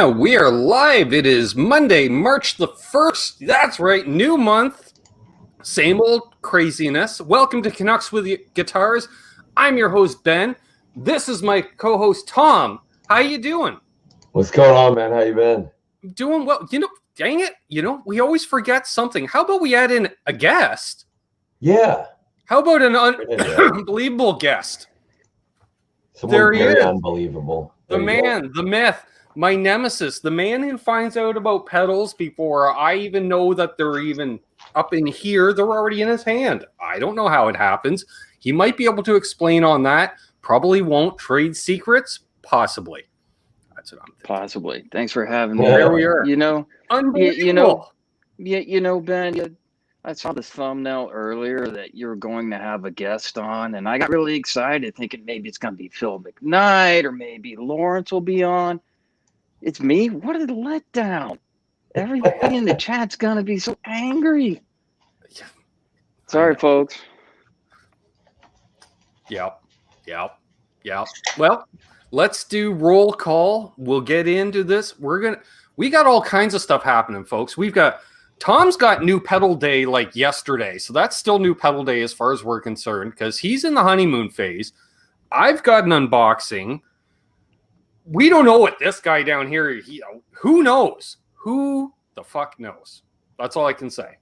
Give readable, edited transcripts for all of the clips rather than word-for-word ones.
And we are live. It is Monday, March the 1st. That's right, new month. Same old craziness. Welcome to Canucks with Guitars. I'm your host, Ben. This is my co-host, Tom. How you doing? What's going on, man? How you been? Doing well. Dang it. We always forget something. How about we add in a guest? Yeah. How about an unbelievable guest? Someone There he very is. unbelievable. The man, the myth, my nemesis, the man who finds out about pedals before I even know that they're even up in here. They're already in his hand. I don't know how it happens. He might be able to explain on that. Probably won't. Trade secrets? Possibly. That's what I'm thinking. Possibly. Thanks for having me. There we are. Unbelievable. Ben, I saw this thumbnail earlier that you were going to have a guest on, and I got really excited thinking maybe it's going to be Phil McKnight or maybe Lawrence will be on. It's me? What a letdown. Everybody in the chat's going to be so angry. Sorry, folks. Yep. Well, let's do roll call. We'll get into this. We got all kinds of stuff happening, folks. Tom's got new pedal day like yesterday. So that's still new pedal day as far as we're concerned because he's in the honeymoon phase. I've got an unboxing. We don't know what this guy down here, who knows? Who the fuck knows? That's all I can say.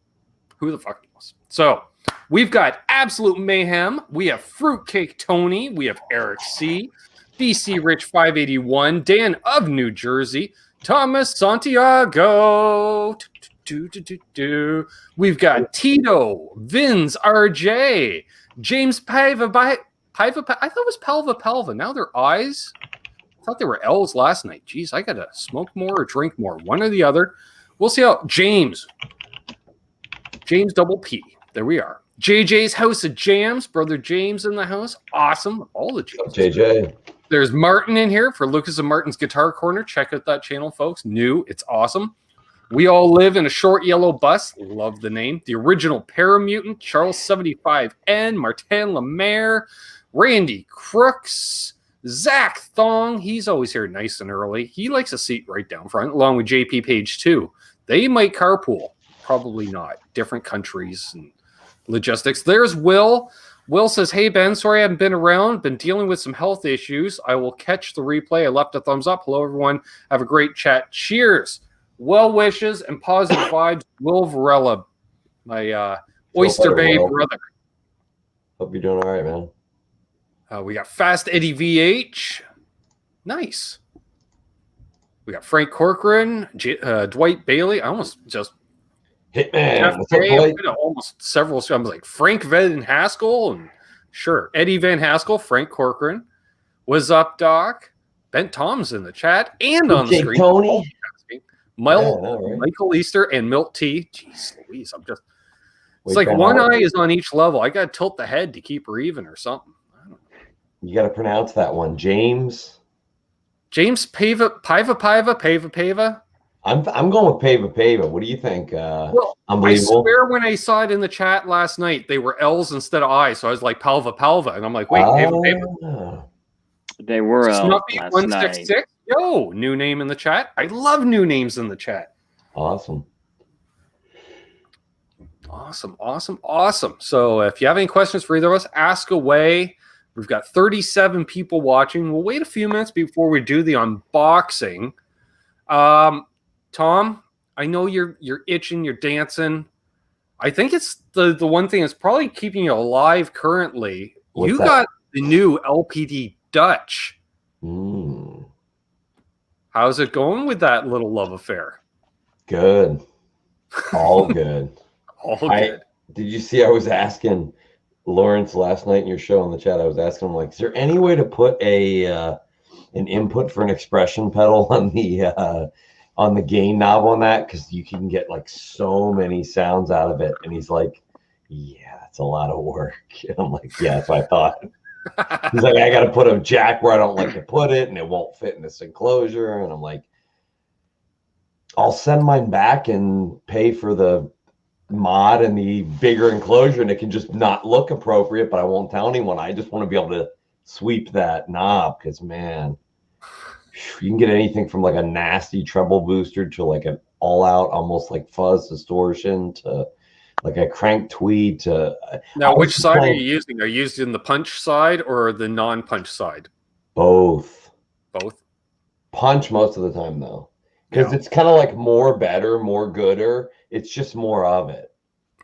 Who the fuck knows? So we've got Absolute Mayhem. We have Fruitcake Tony. We have Eric C. BC Rich 581. Dan of New Jersey. Thomas Santiago. We've got Tito. Vins RJ. James Paiva. I thought it was Pelva. Now they're eyes. I thought they were L's last night. Jeez, I got to smoke more or drink more. One or the other. We'll see how. James double P. There we are. JJ's House of Jams. Brother James in the house. Awesome. All the James. JJ. There's Martin in here for Lucas and Martin's Guitar Corner. Check out that channel, folks. New. It's awesome. We all live in a short yellow bus. Love the name. The original Paramutant. Charles 75N. Martin Lemaire. Randy Crooks. Zach Thong. He's always here nice and early. He likes a seat right down front, along with JP Page, too. They might carpool. Probably not. Different countries and logistics. There's Will. Will says, hey, Ben, sorry I haven't been around. Been dealing with some health issues. I will catch the replay. I left a thumbs up. Hello, everyone. Have a great chat. Cheers. Well wishes and positive vibes. Will Varela, my Oyster Bay brother. Hope you're doing all right, man. We got Fast Eddie VH. Nice. We got Frank Corcoran, Dwight Bailey. I almost just Hitman. What's up, Dwight? Almost several. I was like Frank Van Haskell and sure Eddie Van Haskell, Frank Corcoran. What's up, Doc? Ben Tom's in the chat and on the screen. Tony. Michael Easter and Milt T. Jeez Louise, I'm just. It's like one eye is on each level. I got to tilt the head to keep her even or something. You got to pronounce that one, James Paiva. I'm going with Paiva. What do you think? Well, unbelievable. I swear when I saw it in the chat last night, they were L's instead of I's. So I was like Palva, and I'm like, wait, Paiva. They were Snuffy 166. Yo, new name in the chat. I love new names in the chat. Awesome. So if you have any questions for either of us, ask away. We've got 37 people watching. We'll wait a few minutes before we do the unboxing. Tom, I know you're itching, you're dancing. I think it's the one thing that's probably keeping you alive currently. What's that? Got the new LPD Dutch. How's it going with that little love affair? Good. All good. All good. Did you see I was asking Lawrence last night in your show in the chat? I was asking him, like, is there any way to put an input for an expression pedal on the gain knob on that? Because you can get like so many sounds out of it. And he's like, yeah, it's a lot of work. And I'm like, yeah, that's what I thought. He's like, I got to put a jack where I don't like to put it, and it won't fit in this enclosure. And I'm like, I'll send mine back and pay for the mod and the bigger enclosure, and it can just not look appropriate, but I won't tell anyone. I just want to be able to sweep that knob because, man, You can get anything from like a nasty treble booster to like an all-out, almost like fuzz distortion to like a crank tweed to. Now, which side are you using? Are you using the punch side or the non-punch side? Both. Both. Punch most of the time though, because it's kind of like more better, more gooder. It's just more of it,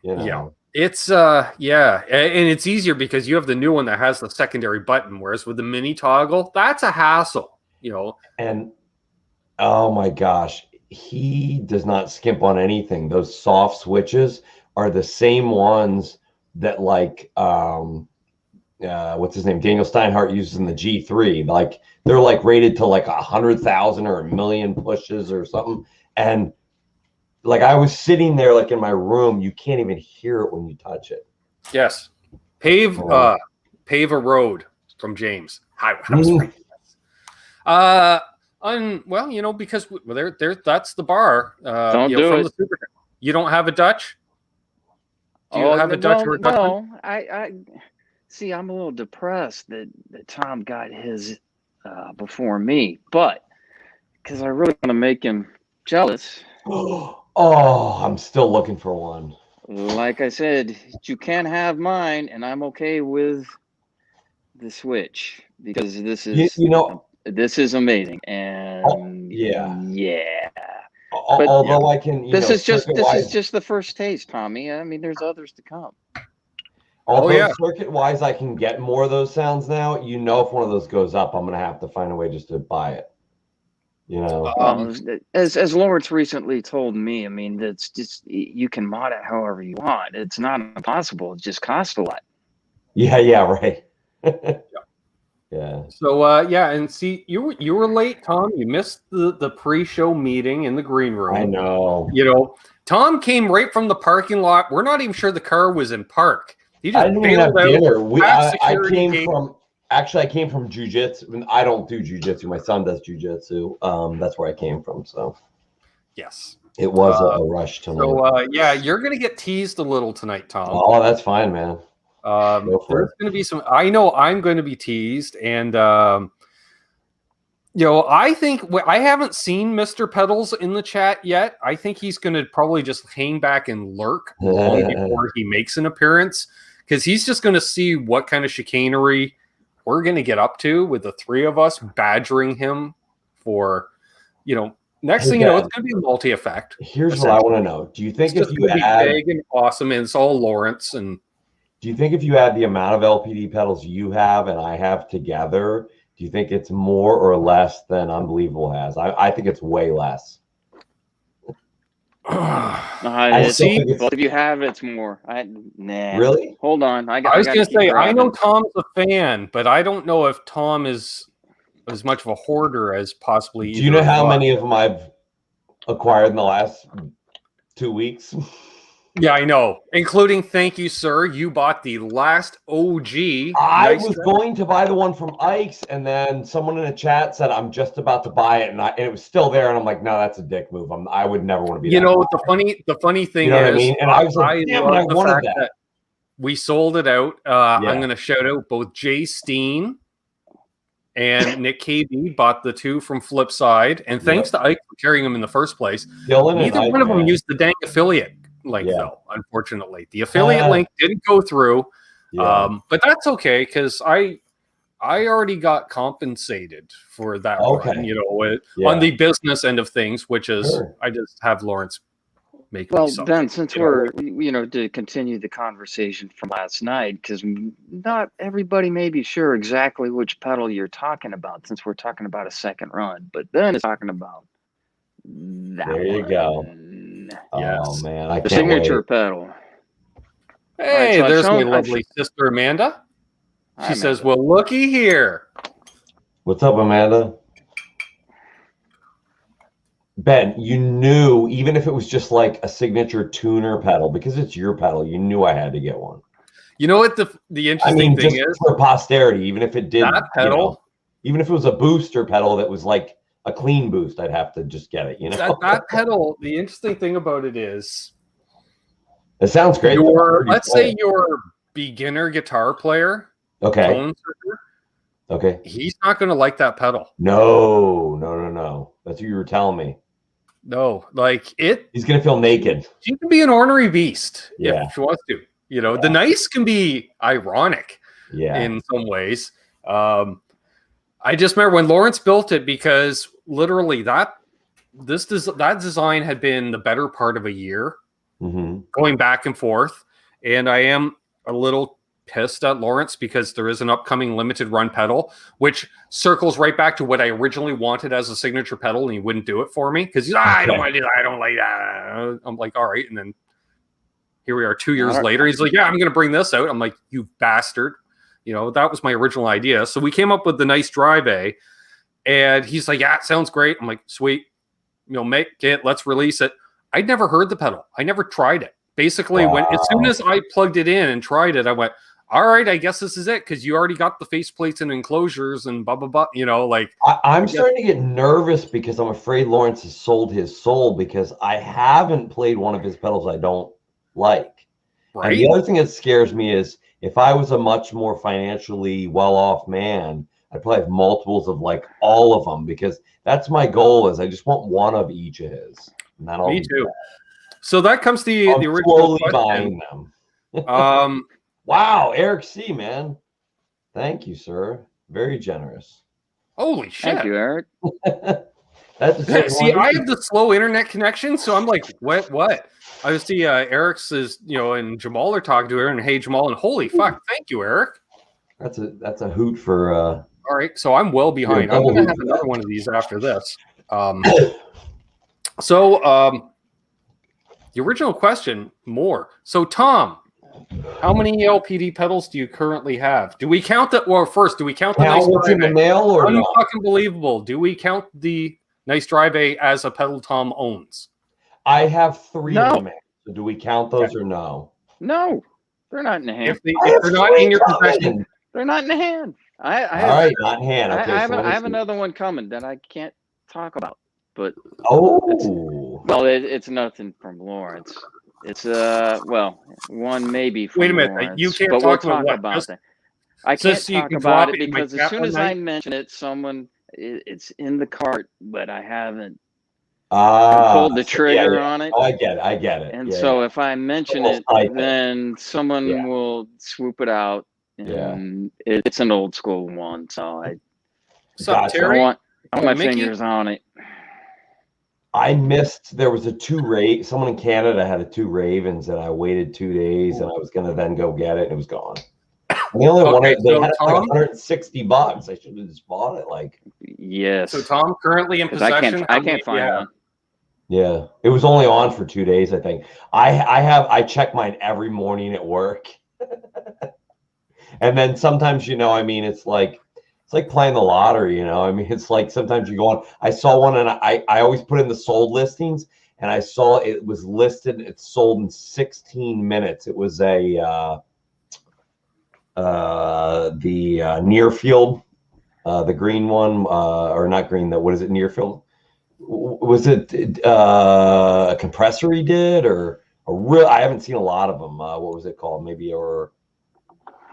you know. Yeah. It's and it's easier because you have the new one that has the secondary button, whereas with the mini toggle, that's a hassle, you know. And oh my gosh, he does not skimp on anything. Those soft switches are the same ones that like what's his name, Daniel Steinhardt uses in the G3. Like they're like rated to like 100,000 or 1,000,000 pushes or something. And like I was sitting there like in my room, you can't even hear it when you touch it. Yes. Pave a road from James. Well, you know, because that's the bar. Don't do from it. You don't have a Dutch? Do you have a Dutch or a Dutchman? No, I see. I'm a little depressed that Tom got his before me, but because I really want to make him jealous. Oh, I'm still looking for one. Like I said, you can have mine, and I'm okay with the Switch because this is this is amazing. And Although I can, this is just the first taste, Tommy. I mean, there's others to come. Although circuit-wise, I can get more of those sounds now. You know, if one of those goes up, I'm gonna have to find a way just to buy it. You know, as Lawrence recently told me, I mean, that's just you can mod it however you want. It's not impossible. It just costs a lot. Yeah, right. Yeah. So and see, you were late, Tom. You missed the pre-show meeting in the green room. I know. You know, Tom came right from the parking lot. We're not even sure the car was in park. He just bailed out. I came from jiu-jitsu. I don't do jiu-jitsu. My son does jiu-jitsu. That's where I came from. So yes, it was a rush tonight. So you're gonna get teased a little tonight, Tom. Oh, that's fine, man. There's going to be some. I know I'm going to be teased, and you know, I think I haven't seen Mr. Pedals in the chat yet. I think he's going to probably just hang back and lurk long before he makes an appearance, because he's just going to see what kind of chicanery we're going to get up to with the three of us badgering him for, you know. Next thing you know, it's going to be a multi-effect. Here's what I want to know: do you think if you add big and awesome, and it's all Lawrence and. Do you think if you add the amount of LPD pedals you have and I have together, do you think it's more or less than Unbelievable has? I think it's way less. If you have, it's more. Really? Hold on. I was going to say, I know Tom's a fan, but I don't know if Tom is as much of a hoarder as possibly. Do you know how many of them I've acquired in the last 2 weeks? Yeah, I know. Including, thank you, sir. You bought the last OG. I was going to buy the one from Ike's, and then someone in the chat said I'm just about to buy it, and it was still there, and I'm like, no, that's a dick move. I would never want to be. You know, the funny thing you know is, what I mean? And I was like, damn, I wanted that. We sold it out. I'm going to shout out both Jay Steen and Nick KB bought the two from Flipside, and thanks to Ike for carrying them in the first place. Neither one of them used the dang affiliate link, though. Unfortunately, the affiliate link didn't go through. But that's okay, because I already got compensated for that run, you know, on the business end of things, which is I just have Lawrence make. Well, Ben, since we're to continue the conversation from last night, because not everybody may be sure exactly which pedal you're talking about, since we're talking about a second run, but Ben is talking about that. There you go. Yes. Oh man, I the can't signature wait. pedal. Hey, there's my lovely sister Amanda. She says, "Well, looky here." What's up, Amanda? Ben, you knew, even if it was just like a signature tuner pedal, because it's your pedal, you knew I had to get one. You know what the interesting thing is? For posterity, even if it did that pedal, even if it was a booster pedal that was like a clean boost, I'd have to just get it, you know. That pedal, the interesting thing about it is, it sounds great. Let's say you're a beginner guitar player, okay, tone searcher, Okay. He's not going to like that pedal. No. That's what you were telling me. No, like it. He's gonna feel naked. He can be an ornery beast Yeah. if he wants to. You know, the nice can be ironic in some ways. I just remember when Lawrence built it, because literally that design had been the better part of a year, going back and forth. And I am a little pissed at Lawrence because there is an upcoming limited run pedal, which circles right back to what I originally wanted as a signature pedal, and he wouldn't do it for me because he's I don't want to do that. I don't like that. I'm like, all right. And then here we are 2 years later. He's like, yeah, I'm going to bring this out. I'm like, you bastard. You know, that was my original idea. So we came up with the nice drive A, and he's like, yeah, it sounds great. I'm like, sweet. You know, make it, let's release it. I'd never heard the pedal. I never tried it. Basically, as soon as I plugged it in and tried it, I went, all right, I guess this is it, because you already got the faceplates and enclosures and blah, blah, blah. You know, like. I'm starting to get nervous because I'm afraid Lawrence has sold his soul, because I haven't played one of his pedals I don't like. Right. And the other thing that scares me is if I was a much more financially well-off man, I'd probably have multiples of like all of them, because that's my goal. Is I just want one of each of his. Me too. So that comes to the original slowly buying them. Wow, Eric C, man. Thank you, sir. Very generous. Holy shit. Thank you, Eric. See, I have the slow internet connection, so I'm like, what? I see Eric's is, you know, and Jamal are talking to her, and hey, Jamal, and holy fuck, thank you, Eric. That's a hoot for. All right, so I'm well behind. I'm going to have another one of these after this. The original question, more. So, Tom, how many LPD pedals do you currently have? Do we count that? Well, first, do we count the nice what's in the mail or unfucking believable? Do we count the nice drive A as a pedal Tom owns? I have 3 of them. So do we count those or no? No, they're not in the hand. If they're not in your possession, they're not in the hand. All right, not in hand. Okay, I have another one coming that I can't talk about. But it's nothing from Lawrence. It's one maybe from Wait a minute, Lawrence, you can't but talk we'll talk about that. I can't talk about it because as soon as I mention it, it's in the cart, but I haven't pulled the trigger on it. Oh, I get it. And so if I mention it, then someone will swoop it out. And it's an old school one, so I want my fingers on it. I missed. There was someone in Canada had a 2 Ravens, and I waited 2 days, and I was gonna then go get it, and it was gone. And the only one they had like $160. I should have just bought it. Like, yes. So Tom currently in possession. I can't find one. Yeah, it was only on for 2 days, I think. I check mine every morning at work, and then sometimes, it's like playing the lottery, it's like sometimes you go on. I saw one, and I always put in the sold listings, and I saw it was listed. It sold in 16 minutes. It was the near field, the green one, or not green. What is it? Near field. Was it a compressor he did, or a real? I haven't seen a lot of them. What was it called? Maybe no.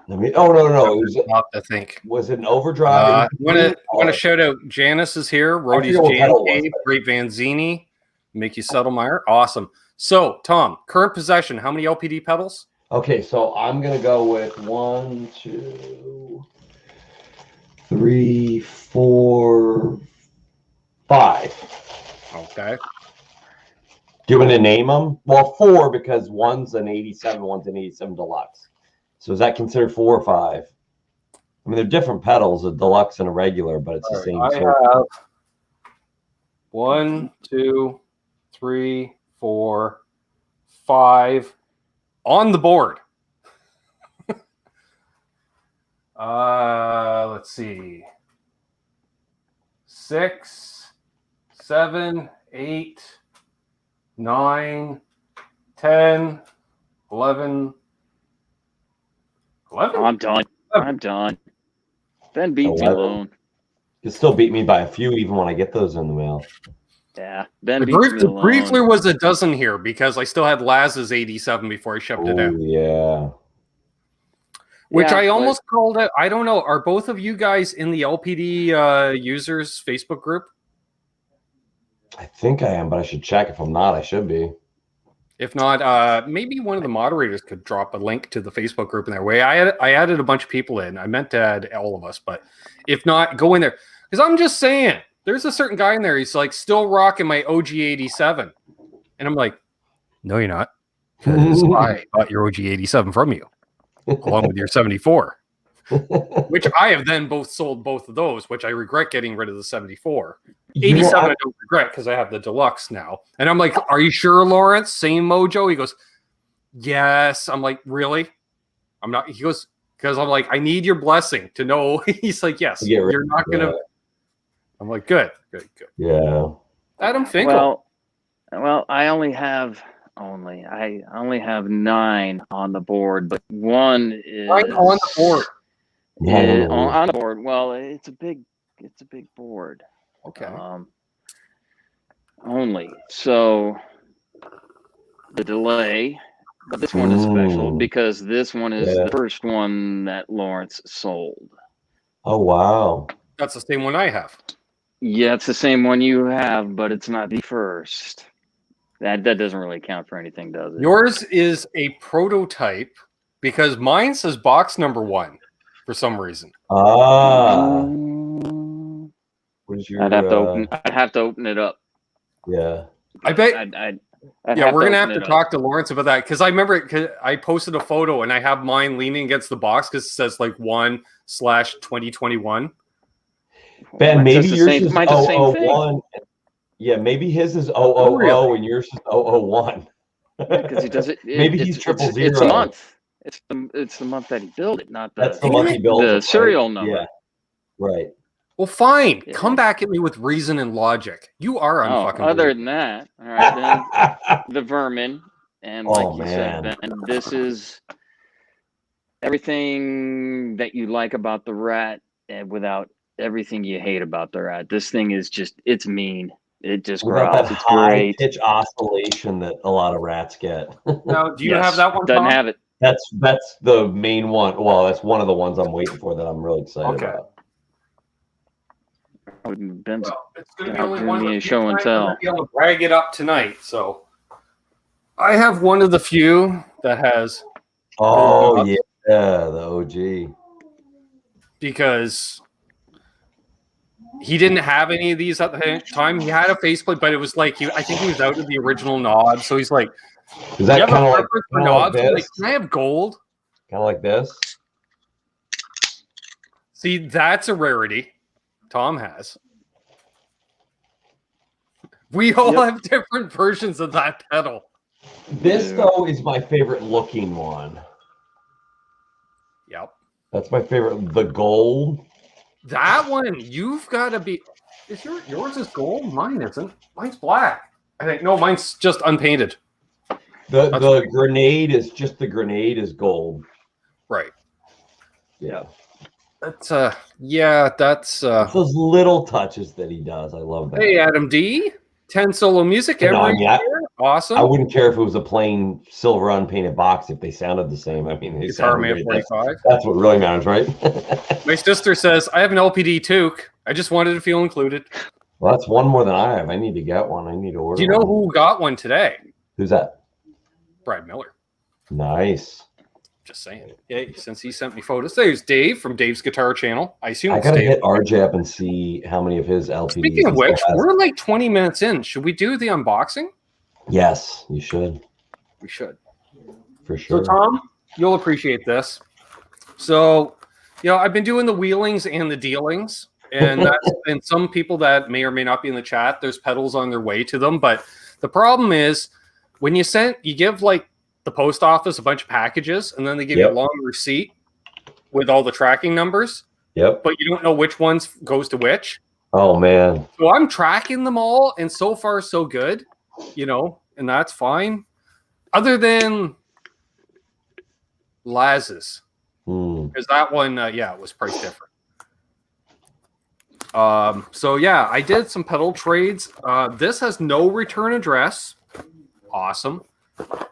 It was, I think. Was it an overdrive? I want to shout out Janice is here. Rhodey's Jan, Great Vanzini, Mickey Settlemeyer. Awesome. So, Tom, current possession, how many LPD pedals? Okay, so I'm going to go with 1, 2, 3, 4, 5. Okay. Do you want to name them? Well, 4, because one's an 87, one's an 87 Deluxe. So is that considered 4 or 5? I mean, they're different pedals, a deluxe and a regular, but it's the same. I have 1, 2, 3, 4, 5 on the board. Let's see. 6, 7, 8, 9, 10, 11. I'm done. Ben beat me alone. You still beat me by a few, even when I get those in the mail. Yeah, Ben beat me alone. Briefly was a dozen here because I still had Laz's 87 before I shipped it out. Yeah. Which Yeah, I but- almost called it. I don't know. Are both of you guys in the LPD users Facebook group? I think I am, but I should check. If I'm not, I should be. If not, maybe one of the moderators could drop a link to the Facebook group in there. I added a bunch of people in. I meant to add all of us, but if not, go in there. Because I'm just saying, there's a certain guy in there. He's like still rocking my OG 87. And I'm like, no, you're not. Because I bought your OG 87 from you, along with your 74. Which I have then sold both of those, which I regret getting rid of the 74. 87 I don't regret because I have the deluxe now. And I'm like, are you sure, Lawrence? Same mojo? He goes, yes. I'm like, really? I'm not. He goes, because I'm like, I need your blessing to know. He's like, yes, you're not going to. I'm like, good. Yeah. Adam Finkel. Well, I only have 9 on the board, but one is Right on the board. On the board. Well, it's a big board. Okay. Only so the delay, but this one is special because this one is the first one that Lawrence sold. Oh wow. That's the same one I have. Yeah, it's the same one you have, but it's not the first. That doesn't really count for anything, does it? Yours is a prototype because mine says box number 1 for some reason. What is your? I'd have to open it up. Yeah. I bet. I'd We're gonna have to talk to Lawrence about that because I remember cause I posted a photo and I have mine leaning against the box because it says like 1/2021. Ben, maybe yours is mine's the same 001. Yeah, maybe his is 000 and yours is 001. Because he does it. Maybe he's 000. It's a month. It's the month that he built it, not That's the month he built the it, serial right? number. Yeah. Right. Well, fine. Yeah. Come back at me with reason and logic. You are unfucking. Other than that, all right, then the vermin, and like you man. said, Ben, this is everything that you like about the rat, and without everything you hate about the rat. This thing is just—it's mean. It just Without growls. that It's high great. pitch oscillation that a lot of rats get. Now, do you Yes, have that one? Doesn't Tom? have it. That's the main one. Well, that's one of the ones I'm waiting for that I'm really excited about. Ben's It's going to be Yeah, only give one of me the a few show and times tell. I'm gonna be able to brag it up tonight. So I have one of the few that has Oh yeah, the OG. because he didn't have any of these at the time. He had a faceplate, but it was like I think he was out of the original knob. So he's like, Is that "You have kind a of like, preference for knobs?" I'm like, this? "Can I have gold?" Kind of like this? See, that's a rarity. Tom has. We all have different versions of that pedal. This though is my favorite looking one. Yep. That's my favorite. The gold. That one, you've got to be. Is yours is gold? Mine isn't. Mine's black. I think no, mine's just unpainted. The grenade is just the grenade is gold. Right. Yeah. That's that's It's those little touches that he does. I love that. Hey Adam D. 10 solo music You know, every I mean, year. Awesome. I wouldn't care if it was a plain silver unpainted box if they sounded the same. I mean, they Guitar sound Man great. 45. That's what really matters, right? My sister says, I have an LPD toque. I just wanted to feel included. Well, that's one more than I have. I need to get one. I need to order. Do you know one. who got one today? Who's that? Brad Miller. Nice. Just saying. Yeah, since he sent me photos. There's Dave from Dave's Guitar Channel. I assume I it's gotta Dave. hit RJAP and see how many of his LPDs. Speaking of he still which, has. we're like 20 minutes in. Should we do the unboxing? Yes, you should. We should. For sure. So, Tom, you'll appreciate this. So, I've been doing the wheelings and the dealings, and and some people that may or may not be in the chat, there's pedals on their way to them. But the problem is when you give like the post office a bunch of packages, and then they give you a long receipt with all the tracking numbers. Yep. But you don't know which ones goes to which. Oh man. So I'm tracking them all, and so far so good, and that's fine. Other than Laz's, because that one, it was priced different. I did some pedal trades. This has no return address. Awesome.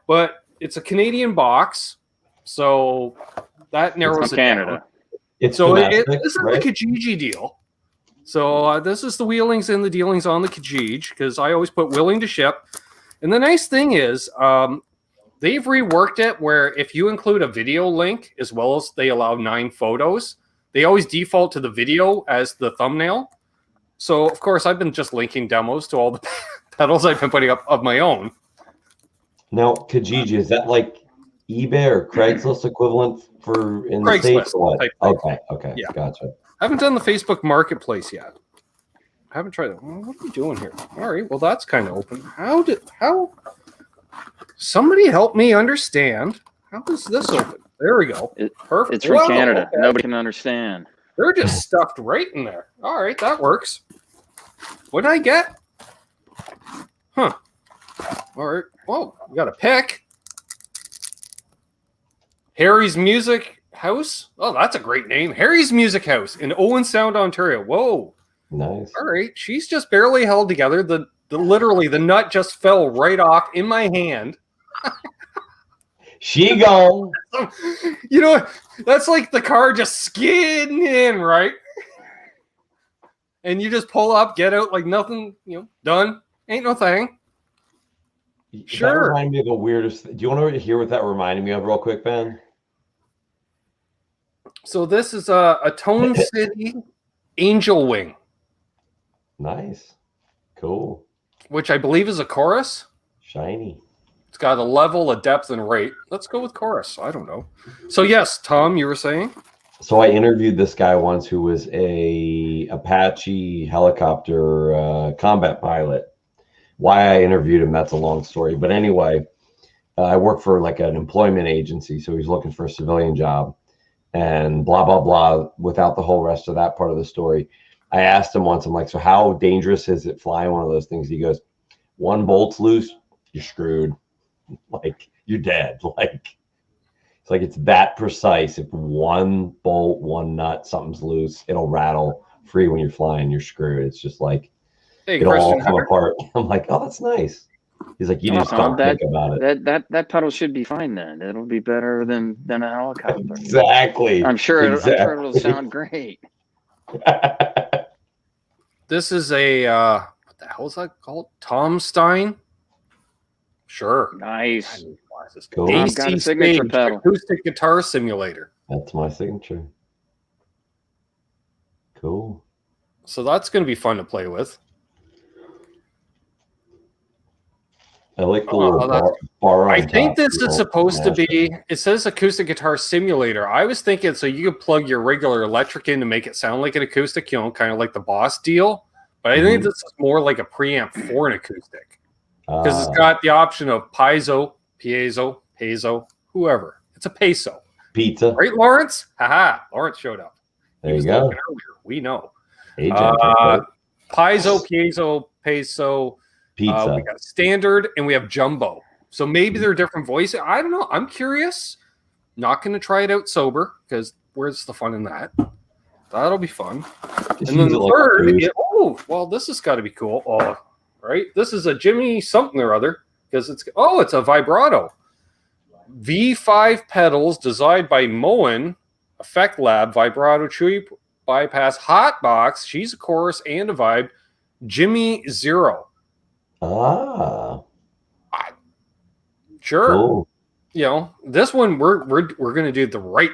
But it's a Canadian box. So That narrows it Canada. down. It's So domestic, this is right? the Kijiji deal. So this is the wheelings and the dealings on the Kijiji, because I always put willing to ship. And the nice thing is they've reworked it where if you include a video link as well as they allow 9 photos, they always default to the video as the thumbnail. So, of course, I've been just linking demos to all the pedals I've been putting up of my own. Now, Kijiji, is that like eBay or Craigslist equivalent for in the Craigslist States or what? type thing. Okay, Yeah. gotcha. I haven't done the Facebook Marketplace yet. I haven't tried it. What are we doing here? All right, well, that's kind of open. How? Somebody help me understand. How is this open? There we go. Perfect. It's from Whoa, Canada. okay. Nobody can understand. They're just stuffed right in there. All right, that works. What did I get? Huh. All right. Whoa, we got a pick. Harry's Music House. Oh, that's a great name. Harry's Music House in Owen Sound, Ontario. Whoa. Nice. All right. She's just barely held together. The literally the nut just fell right off in my hand. She gone. You know, that's like the car just skidding in, right? And you just pull up, get out like nothing, done. Ain't no thing. Sure. That reminded me of the weirdest. Do you want to hear what that reminded me of real quick, Ben? So this is a Tone City Angel Wing. Nice. Cool. Which I believe is a chorus. Shiny. It's got a level, a depth, and rate. Let's go with chorus. I don't know. So yes, Tom, you were saying? So I interviewed this guy once who was a Apache helicopter combat pilot. Why I interviewed him, that's a long story. But anyway, I work for like an employment agency, so he's looking for a civilian job and blah, blah, blah, without the whole rest of that part of the story. I asked him once, I'm like, so how dangerous is it flying one of those things? He goes, one bolt's loose, you're screwed. Like, you're dead. Like, it's like it's that precise. If one bolt, one nut, something's loose, it'll rattle free when you're flying, you're screwed. It's just like, Hey, it'll all Christian, come apart. I'm like, oh, that's nice. He's like, you just don't think about it. That pedal should be fine then. It'll be better than a helicopter. Exactly. I'm sure it'll sound great. This is a what the hell is that called? Tom Stein? Sure. Nice. Cool. I've got a signature pedal. Acoustic guitar simulator. That's my signature. Cool. So that's going to be fun to play with. I like the little bar on I think top, this is supposed to be, it says acoustic guitar simulator. I was thinking so you could plug your regular electric in to make it sound like an acoustic, kind of like the Boss deal. But I think this is more like a preamp for an acoustic. Because it's got the option of piezo, whoever. It's a peso. Pizza. Right, Lawrence? Haha, Lawrence showed up. There you go. We know. Piezo, peso. pizza. We got standard and we have jumbo. So maybe they're different voices. I don't know. I'm curious. Not going to try it out sober because where's the fun in that? That'll be fun. And then the third, this has got to be cool. Oh, right. This is a Jimmy something or other because it's a vibrato. V5 pedals designed by Moen Effect Lab Vibrato Chewy Bypass Hotbox. She's a chorus and a vibe. Jimmy Zero. Sure. Cool. This one we're gonna do the right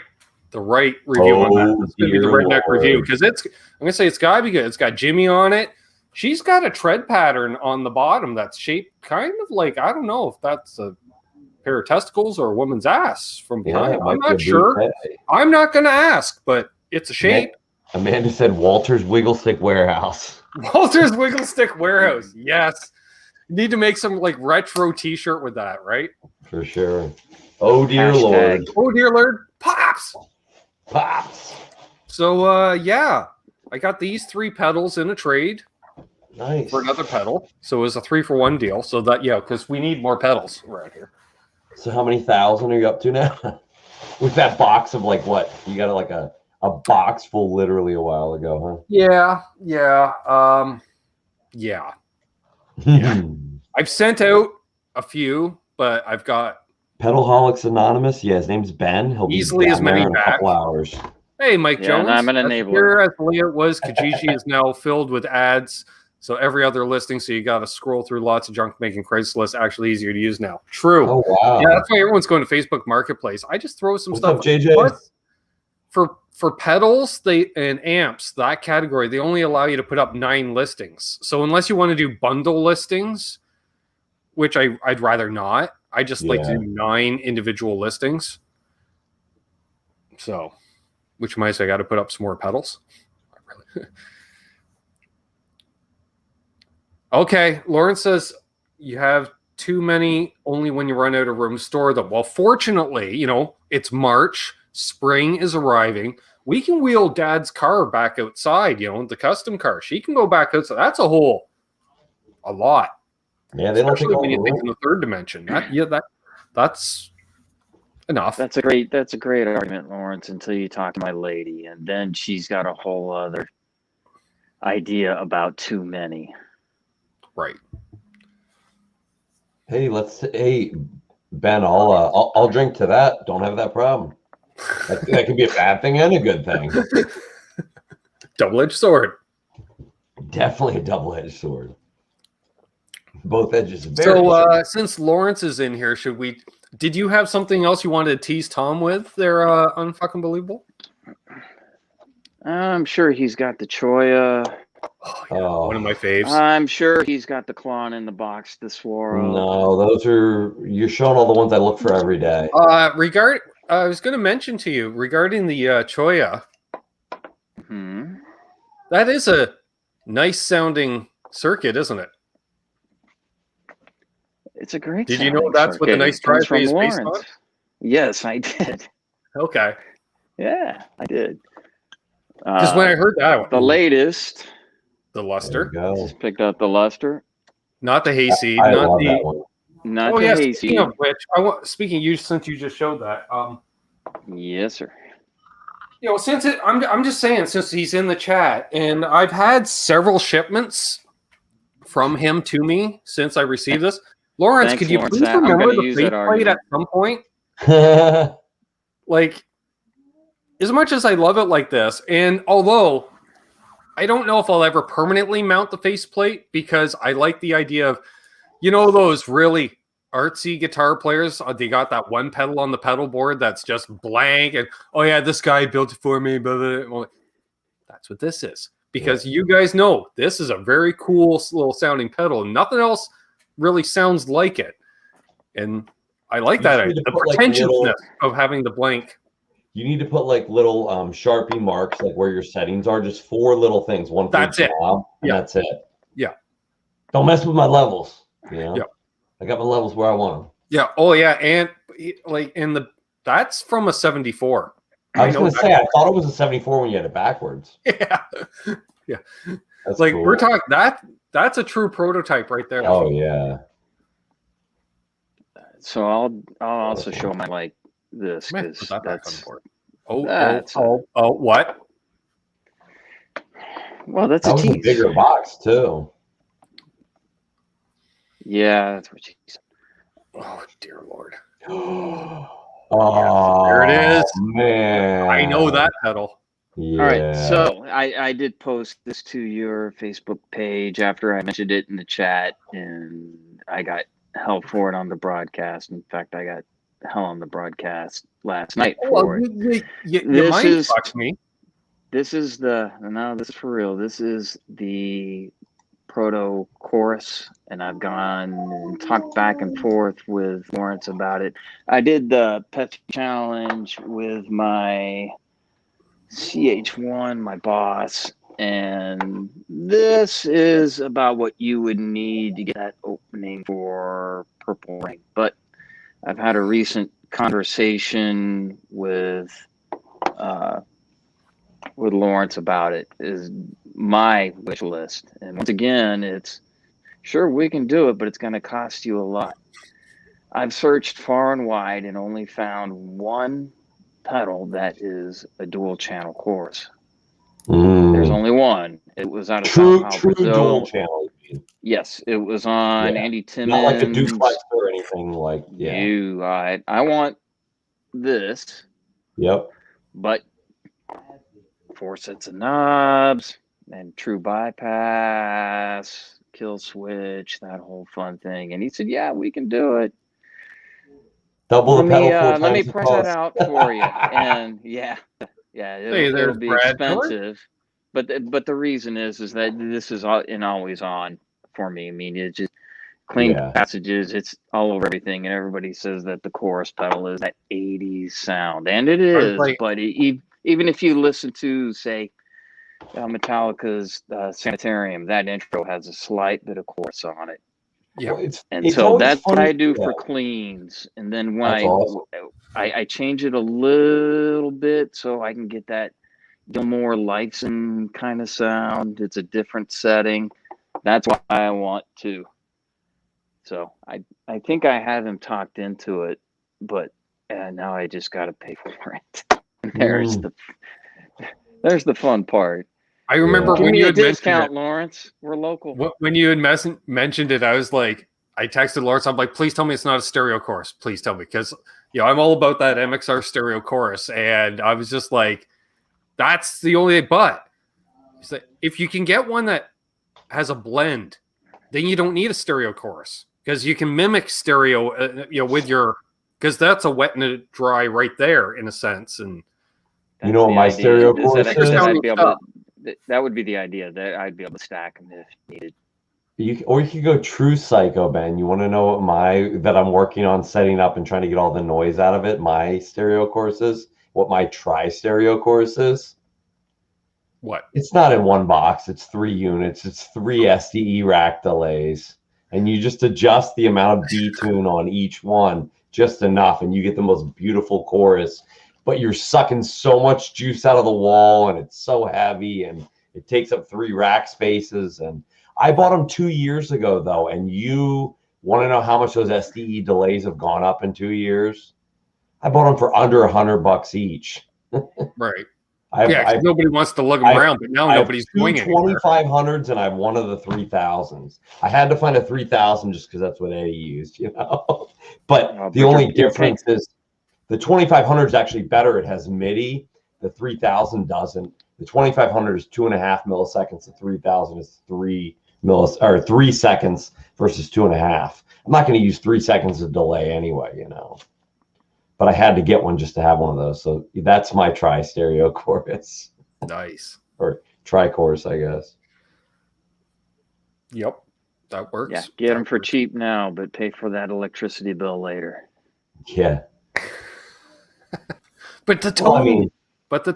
review on that. It's gonna be the redneck review because I'm gonna say it's gotta be good. It's got Jimmy on it. She's got a tread pattern on the bottom that's shaped kind of like, I don't know if that's a pair of testicles or a woman's ass from behind. Yeah, I'm not sure. I'm not gonna ask, but it's a shape. Amanda said Walter's Wiggle Stick Warehouse. Walter's Wiggle Stick Warehouse. Yes. You need to make some like retro t-shirt with that, right? For sure. Oh dear Hashtag. Lord. Oh dear Lord. Pops. So I got these 3 pedals in a trade. Nice. For another pedal. So it was a 3-for-1 deal. So that because we need more pedals around here. So how many thousand are you up to now? With that box of like what? You got like a box full literally a while ago, huh? Yeah. I've sent out a few, but I've got Pedalholics Anonymous. Yeah, his name's Ben. He'll Easily be as down there many in a back. couple hours. Hey, Mike Yeah, Jones. and I'm an As enabler. secure as the layout was, Kijiji is now filled with ads. So every other listing, so you got to scroll through lots of junk, making Craigslist actually easier to use now. True. Oh wow. Yeah, that's why everyone's going to Facebook Marketplace. I just throw some What's stuff. up, JJ? Plus, for pedals, and amps, that category, they only allow you to put up 9 listings. So unless you want to do bundle listings, which I'd rather not, I just like to do 9 individual listings. So, which means I got to put up some more pedals. Okay, Lawrence says you have too many only when you run out of room to store them. Well, fortunately, it's March, spring is arriving. We can wheel Dad's car back outside, the custom car. She can go back outside. That's a lot. Yeah, they don't Especially take when you all think the in the third dimension. That's enough. That's a great argument, Lawrence, until you talk to my lady, and then she's got a whole other idea about too many. Right. Hey, Ben, I'll drink to that. Don't have that problem. That could be a bad thing and a good thing. Double-edged sword. Definitely a double-edged sword. Both edges. So, since Lawrence is in here, did you have something else you wanted to tease Tom with? They're unfucking believable. I'm sure he's got the Choya. Oh, yeah. One of my faves. I'm sure he's got the Klon in the box, the Swaro. No, you're showing all the ones I look for every day. I was going to mention to you regarding the Choya. Mm-hmm. That is a nice sounding circuit, isn't it? It's a great. Did you know that's what the nice drive is based on? Yes, I did. Okay. Yeah, I did. Because when I heard that, I went, the latest, the Luster. Just picked up the Luster. Not the Hayseed. I love that one. Not the Hayseed. Speaking of which, since you just showed that. Yes, sir. I'm just saying, since he's in the chat, and I've had several shipments from him to me since I received this. Lawrence, could you please remember the faceplate at some point? Like, as much as I love it like this, and although I don't know if I'll ever permanently mount the faceplate, because I like the idea of, those really artsy guitar players, they got that one pedal on the pedal board that's just blank, and oh yeah, this guy built it for me, well, that's what this is. Because you guys know this is a very cool little sounding pedal, and nothing else really sounds like it. And I like that idea. The pretentiousness of having the blank. You need to put like little Sharpie marks, like where your settings are, just 4 little things. One for each knob, and that's it. Yeah. Don't mess with my levels. Yeah. I got my levels where I want them. Yeah. Oh yeah. And that's from a 74. I was going to say, I thought it was a 74 when you had it backwards. Yeah. Yeah. That's like, cool. we're talking that's a true prototype right there. Oh yeah. So I'll also show my like this, because that's what? Well, that's that was a bigger box too. Yeah, that's what she said. Oh dear Lord. Oh, there it is. Man, I know that pedal. Yeah. All right, so I did post this to your Facebook page after I mentioned it in the chat, and I got hell for it on the broadcast. In fact, I got hell on the broadcast last night for it. You might fuck me. This is this is for real. This is the proto chorus, and I've gone and talked back and forth with Lawrence about it. I did the Pep challenge with my CH1, my boss, and this is about what you would need to get that opening for Purple Rain. But I've had a recent conversation with Lawrence about it, is my wish list. And once again, it's sure we can do it, but it's going to cost you a lot. I've searched far and wide and only found one pedal that is a dual channel chorus. There's only one. It was out of true Sao Paulo, dual channel. Yes, it was on Andy Timmons. Not like a duplex or anything. everything. Like, yeah. I want this, Yep. but 4 sets of knobs and true bypass, kill switch, that whole fun thing. And he said, "Yeah, we can do it. Double the pedal 4 Let me times the price that cost. out for you." And yeah, Hey, it'll there's be Brad Miller. expensive. But the reason is that this is always on for me. I mean, it's just clean Yeah. passages. It's all over everything, and everybody says that the chorus pedal is that '80s sound, and it I was is. like, But even if you listen to, say, Metallica's Sanitarium, that intro has a slight bit of chorus on it. yeah, Well, And it's so always that's what funny. I do Yeah. for cleans. And then when That's awesome. I change it a little bit so I can get that Gilmore Lightson kind of sound. It's a different setting. That's why I want to. So I think I have him talked into it, but now I just got to pay for it. And there's the fun part. I remember Give when me you a had mentioned discount, it. Lawrence. We're local. When you had mentioned it, I was like, I texted Lawrence. I'm like, please tell me it's not a stereo chorus. Please tell me, because I'm all about that MXR stereo chorus, and I was just like, that's the only. But it's like, if you can get one that has a blend, then you don't need a stereo chorus, because you can mimic stereo, with your, because that's a wet and a dry right there in a sense. And You know what my stereo chorus is? That would be the idea, that I'd be able to stack them if needed. You could go true psycho, Ben. You want to know what that I'm working on setting up and trying to get all the noise out of it? My stereo chorus is what my tri-stereo chorus is. What? It's not in one box. It's 3 units. It's 3 SDE rack delays, and you just adjust the amount of detune on each one just enough, and you get the most beautiful chorus. But you're sucking so much juice out of the wall, and it's so heavy, and it takes up 3 rack spaces. And I bought them 2 years ago, though, and you want to know how much those SDE delays have gone up in 2 years? I bought them for under $100 each. Right. Nobody wants to lug them around, but now nobody's doing it. 2500s, and I have one of the 3000s. I had to find a 3000 just because that's what Eddie used, But the only difference is the 2500 is actually better. It has MIDI. The 3000 doesn't. The 2500 is 2.5 milliseconds. The 3000 is 3 seconds versus 2.5. I'm not going to use 3 seconds of delay anyway, But I had to get one just to have one of those. So that's my tri-stereo chorus. Nice. Or tri-chorus, I guess. Yep, that works. Yeah, get them for cheap now, but pay for that electricity bill later. Yeah. But the tone. Yeah. But I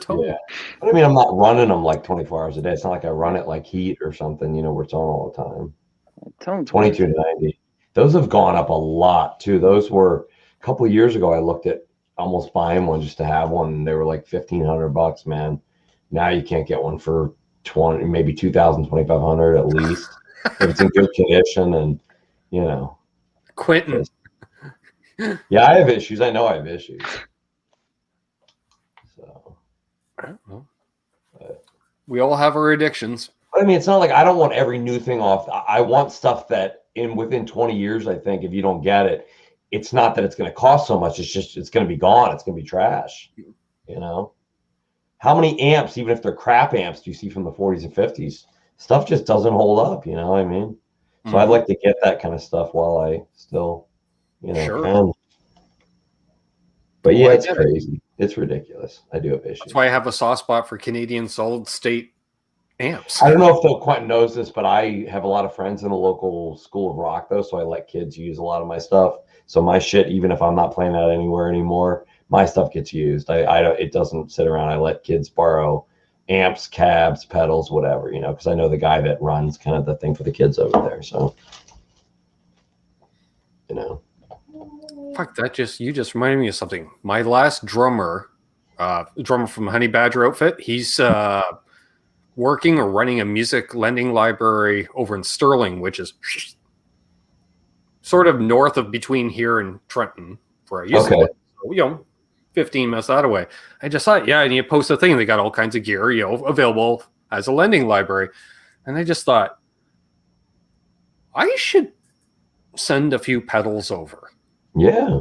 mean, I'm not running them like 24 hours a day. It's not like I run it like heat or something, where it's on all the time. 2290. Those have gone up a lot too. Those were a couple of years ago. I looked at almost buying one just to have one, and they were like $1,500, man. Now you can't get one for 20, maybe 2,000, 2,500 at least, if it's in good condition. And Quentin. Yeah, I have issues. I know I have issues. So we all have our addictions. But I mean, it's not like I don't want every new thing off. I want stuff that within 20 years, I think, if you don't get it, it's not that it's going to cost so much. It's just, it's going to be gone. It's going to be trash. How many amps, even if they're crap amps, do you see from the 40s and 50s? Stuff just doesn't hold up. You know what I mean? So I'd like to get that kind of stuff while I still, can. But yeah, it's crazy. It's ridiculous. I do have issues. That's why I have a soft spot for Canadian solid state amps. I don't know if Quentin knows this, but I have a lot of friends in the local School of Rock, though, so I let kids use a lot of my stuff. So my shit, even if I'm not playing that anywhere anymore, my stuff gets used. It doesn't sit around. I let kids borrow amps, cabs, pedals, whatever, because I know the guy that runs kind of the thing for the kids over there. So, Fuck, you just reminded me of something. My last drummer from Honey Badger outfit, he's working or running a music lending library over in Sterling, which is sort of north of between here and Trenton, where I used to live. 15 minutes that away. I just thought, I need to post a thing. They got all kinds of gear, available as a lending library. And I just thought, I should send a few pedals over. Yeah.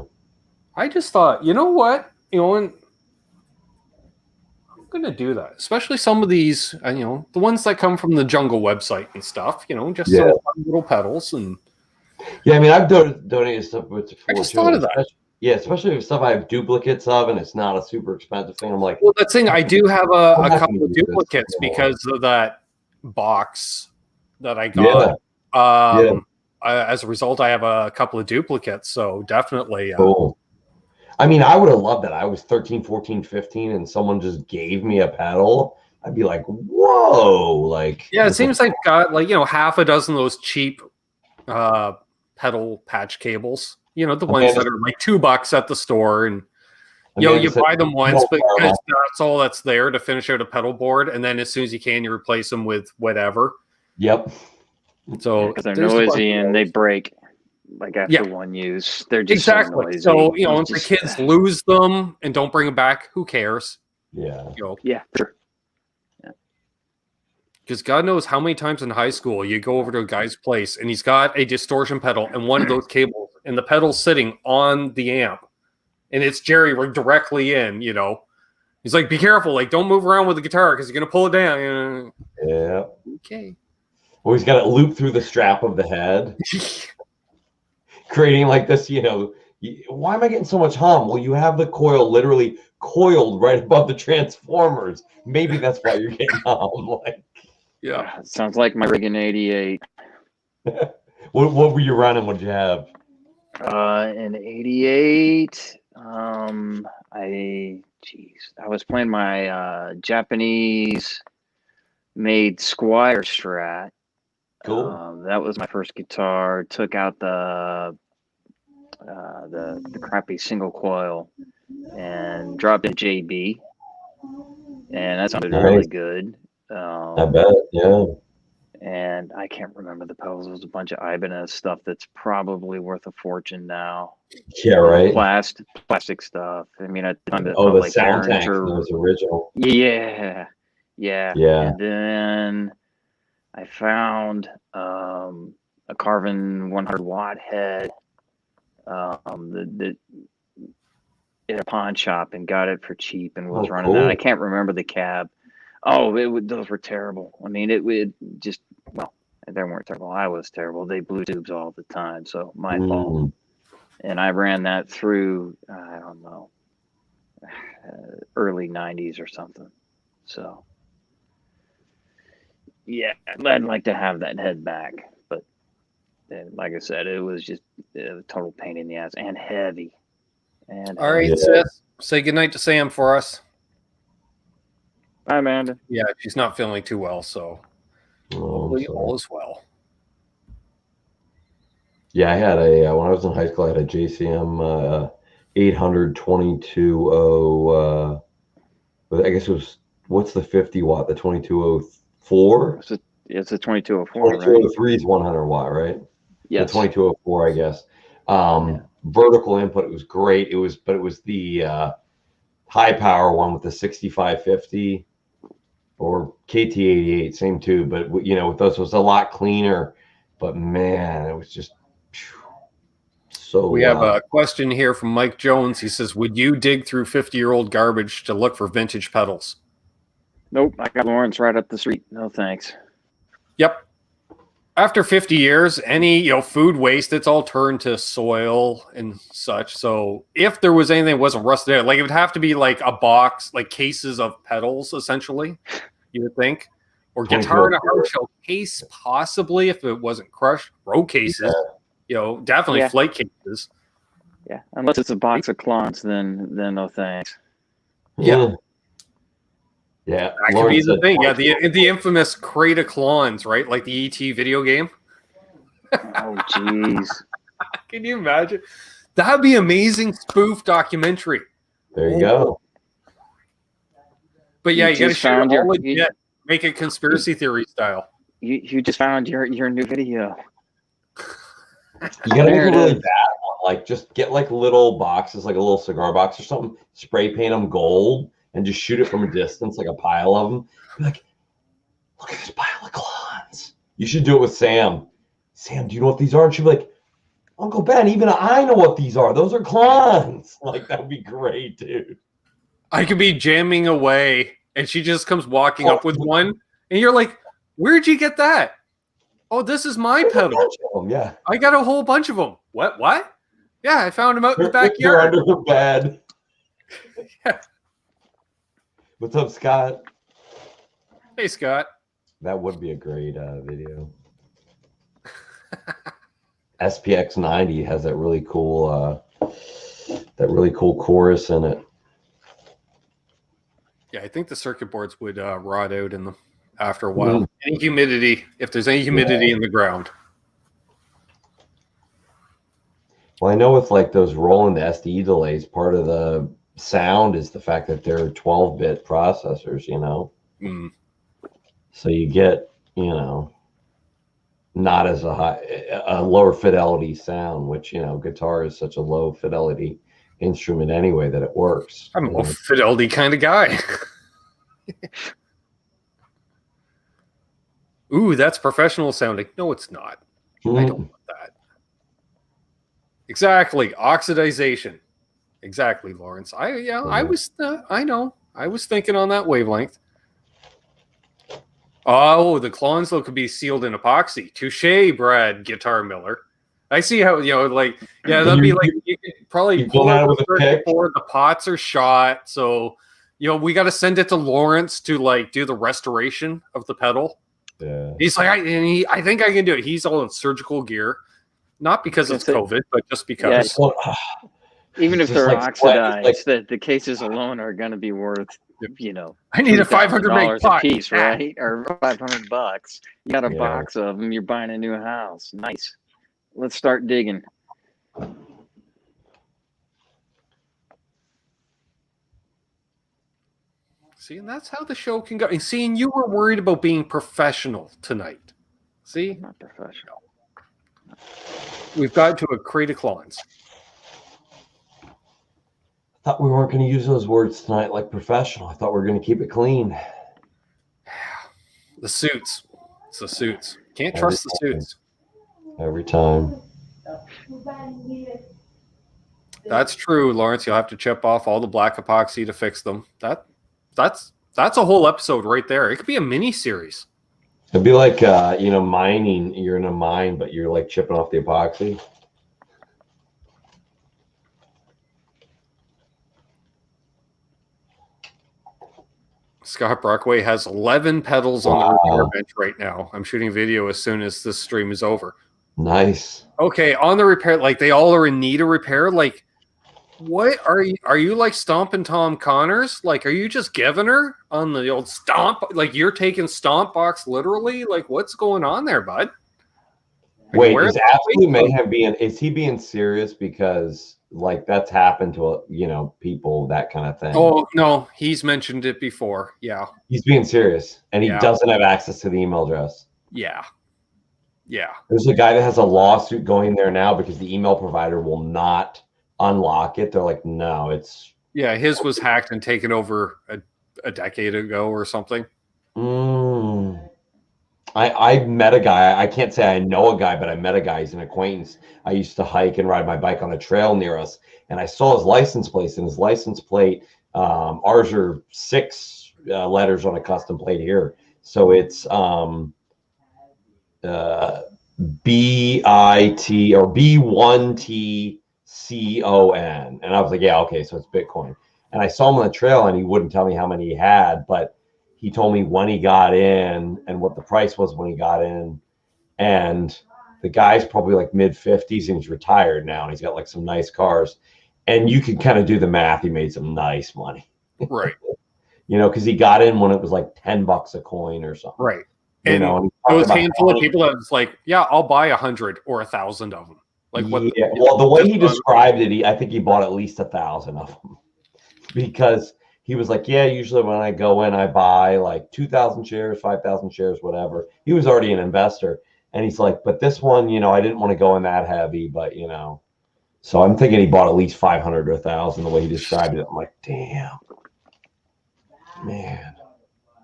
I just thought, you know what? And I'm going to do that. Especially some of these, the ones that come from the Jungle website and stuff, just some fun little pedals. And yeah, I mean, I've donated stuff before I just too. thought of that. Yeah, especially if stuff I have duplicates of and it's not a super expensive thing. I'm like, well, that's the thing. I do have a I'm not couple gonna of do this duplicates anymore. because of that box that I Yeah. got. As a result, I have a couple of duplicates. So definitely. Cool. I mean, I would have loved that. I was 13, 14, 15, and someone just gave me a pedal. I'd be like, whoa. Like, Yeah, it seems I've got half a dozen of those cheap pedal patch cables. The ones that are like $2 at the store, and you buy them once because that's all that's there to finish out a pedal board, and then as soon as you can, you replace them with whatever. Yep. So because they're noisy and they break like after one use. They're just exactly. noisy. So if the kids lose them and don't bring them back, who cares? Yeah. Yeah, sure. Because God knows how many times in high school you go over to a guy's place and he's got a distortion pedal and one of those cables and the pedal's sitting on the amp and it's Jerry directly in, He's like, be careful, like don't move around with the guitar because you're going to pull it down. Yeah. Okay. Well, he's got it looped through the strap of the head, creating like this, why am I getting so much hum? Well, you have the coil literally coiled right above the transformers. Maybe that's why you're getting hum. Yeah, it sounds like my Reagan 88. What were you running? What did you have? In 88, I was playing my Japanese made Squire Strat. Cool. That was my first guitar. Took out the crappy single coil and dropped in JB, and that sounded really good. I bet, yeah. And I can't remember the pedals. It was a bunch of Ibanez stuff that's probably worth a fortune now. Yeah, right. Plastic stuff. I mean, at the time, the sound tank was original. Yeah. And then I found a Carvin 100-watt head in a pawn shop and got it for cheap and was running that. I can't remember the cab. Those were terrible. I mean, it just, they weren't terrible. I was terrible. They blew tubes all the time, so my fault. And I ran that through, I don't know, early 90s or something. So, yeah, I'd like to have that head back. But like I said, it was just a total pain in the ass and heavy. All right, sis, say goodnight to Sam for us. Bye, Amanda. Yeah, she's not feeling too well, so hopefully all is well. Yeah, I had when I was in high school, I had a JCM 822.0. I guess it was, what's the 50 watt? The 2204? It's a 2204. 2203 is 100 watt, right? Yes. The 2204, I guess. Vertical input. It was great. It was the high power one with the 6550 or KT88, same too. But with those, it was a lot cleaner. But man, it was just so. We have a question here from Mike Jones. He says, "Would you dig through 50-year-old garbage to look for vintage pedals?" Nope, I got Lawrence right up the street. No thanks. Yep. After 50 years, any food waste, it's all turned to soil and such. So if there was anything that wasn't rusted out, like it would have to be like a box, like cases of pedals, essentially, you would think. Or guitar in a hard shell case, possibly, if it wasn't crushed. Row cases, definitely flight cases. Yeah, unless it's a box of clones, then no thanks. Yeah. Yeah, that could be the thing. Yeah, the infamous crate of clones, right? Like the ET video game. Oh, jeez. Can you imagine? That'd be amazing spoof documentary. There you go. But yeah, you got to shoot it all legit. Make it conspiracy theory style. You just found your new video. You got to make a really bad one. Like, just get like little boxes, like a little cigar box or something. Spray paint them gold. And just shoot it from a distance, like a pile of them. Be like, look at this pile of clones. You should do it with Sam. Sam, do you know what these are? And she'd be like, Uncle Ben, even I know what these are. Those are Klons. Like, that'd be great, dude. I could be jamming away, and she just comes walking up with one, and you're like, "Where'd you get that?" "Oh, this is my pedal. Yeah. I got a whole bunch of them." What? Yeah, I found them out in the They're backyard. under the bed. Yeah. What's up, Scott? Hey, Scott. That would be a great video. SPX 90 has that really cool chorus in it. Yeah, I think the circuit boards would rot out in them after a while. Any humidity, if there's any humidity in the ground. Well, I know with like those Roland SD delays, part of the sound is the fact that they're 12-bit processors, you know. So you get, you know, not as a lower fidelity sound, which, you know, guitar is such a low fidelity instrument anyway that it works. I'm a low fidelity kind of guy. Ooh, that's professional sounding. No, it's not. I don't want that. Exactly. Oxidization. Exactly, Lawrence. I know. I was thinking on that wavelength. Oh, the Klons though could be sealed in epoxy. Touche, Brad Guitar Miller. I see how, you know, like, yeah, that'd be like, you could probably pull out the circuit board. The pots are shot, so, you know, we got to send it to Lawrence to like do the restoration of the pedal. Yeah. He's like, I think I can do it. He's all in surgical gear, not because it's COVID, but just because. Yeah. Even if they're like oxidized, the cases alone are going to be worth, you know, I need a $500 a piece, right? Or $500. You got a box of them. You're buying a new house. Nice. Let's start digging. See, and that's how the show can go. And seeing you were worried about being professional tonight. See, I'm not professional. We've got to a crate of Klons. Thought we weren't going to use those words tonight like professional. I thought we were going to keep it clean. The suits. It's the suits. Can't trust the suits. Every time. That's true, Lawrence. You'll have to chip off all the black epoxy to fix them. That's a whole episode right there. It could be a mini series. It'd be like you know, mining. You're in a mine, but you're like chipping off the epoxy. Scott Brockway has 11 pedals on the repair bench right now. I'm shooting a video as soon as this stream is over. Nice. Okay, on the repair, like they all are in need of repair. Like, what are you like stomping Tom Connors? Like, are you just giving her on the old stomp? Like, you're taking stomp box literally? Like, what's going on there, bud? Wait, is Absolute Mayhem is he being serious? Because like that's happened to, you know, people, that kind of thing. Oh no, he's mentioned it before. Yeah, he's being serious, and he doesn't have access to the email address. Yeah. There's a guy that has a lawsuit going there now because the email provider will not unlock it. They're like, no, it's his was hacked and taken over a decade ago or something. I met a guy. I can't say I know a guy, but I met a guy. He's an acquaintance. I used to hike and ride my bike on a trail near us, and I saw his license plate. And his license plate, ours are 6 letters on a custom plate here, so it's BIT or B1TCON. And I was like, yeah, okay, so it's Bitcoin. And I saw him on the trail, and he wouldn't tell me how many he had, but he told me when he got in and what the price was when he got in. And the guy's probably like mid-50s, and he's retired now, and he's got like some nice cars. And you can kind of do the math. He made some nice money. Right. You know, because he got in when it was like $10 a coin or something. Right. You know, and there was a handful of people that was like, yeah, I'll buy 100 or 1,000 of them. Like, what? Yeah, well, the way he described it, I think he bought at least 1,000 of them, because he was like, yeah, usually when I go in, I buy like 2,000 shares, 5,000 shares, whatever. He was already an investor, and he's like, but this one, you know, I didn't want to go in that heavy, but you know, so I'm thinking he bought at least 500 or 1,000 the way he described it. I'm like, damn, man,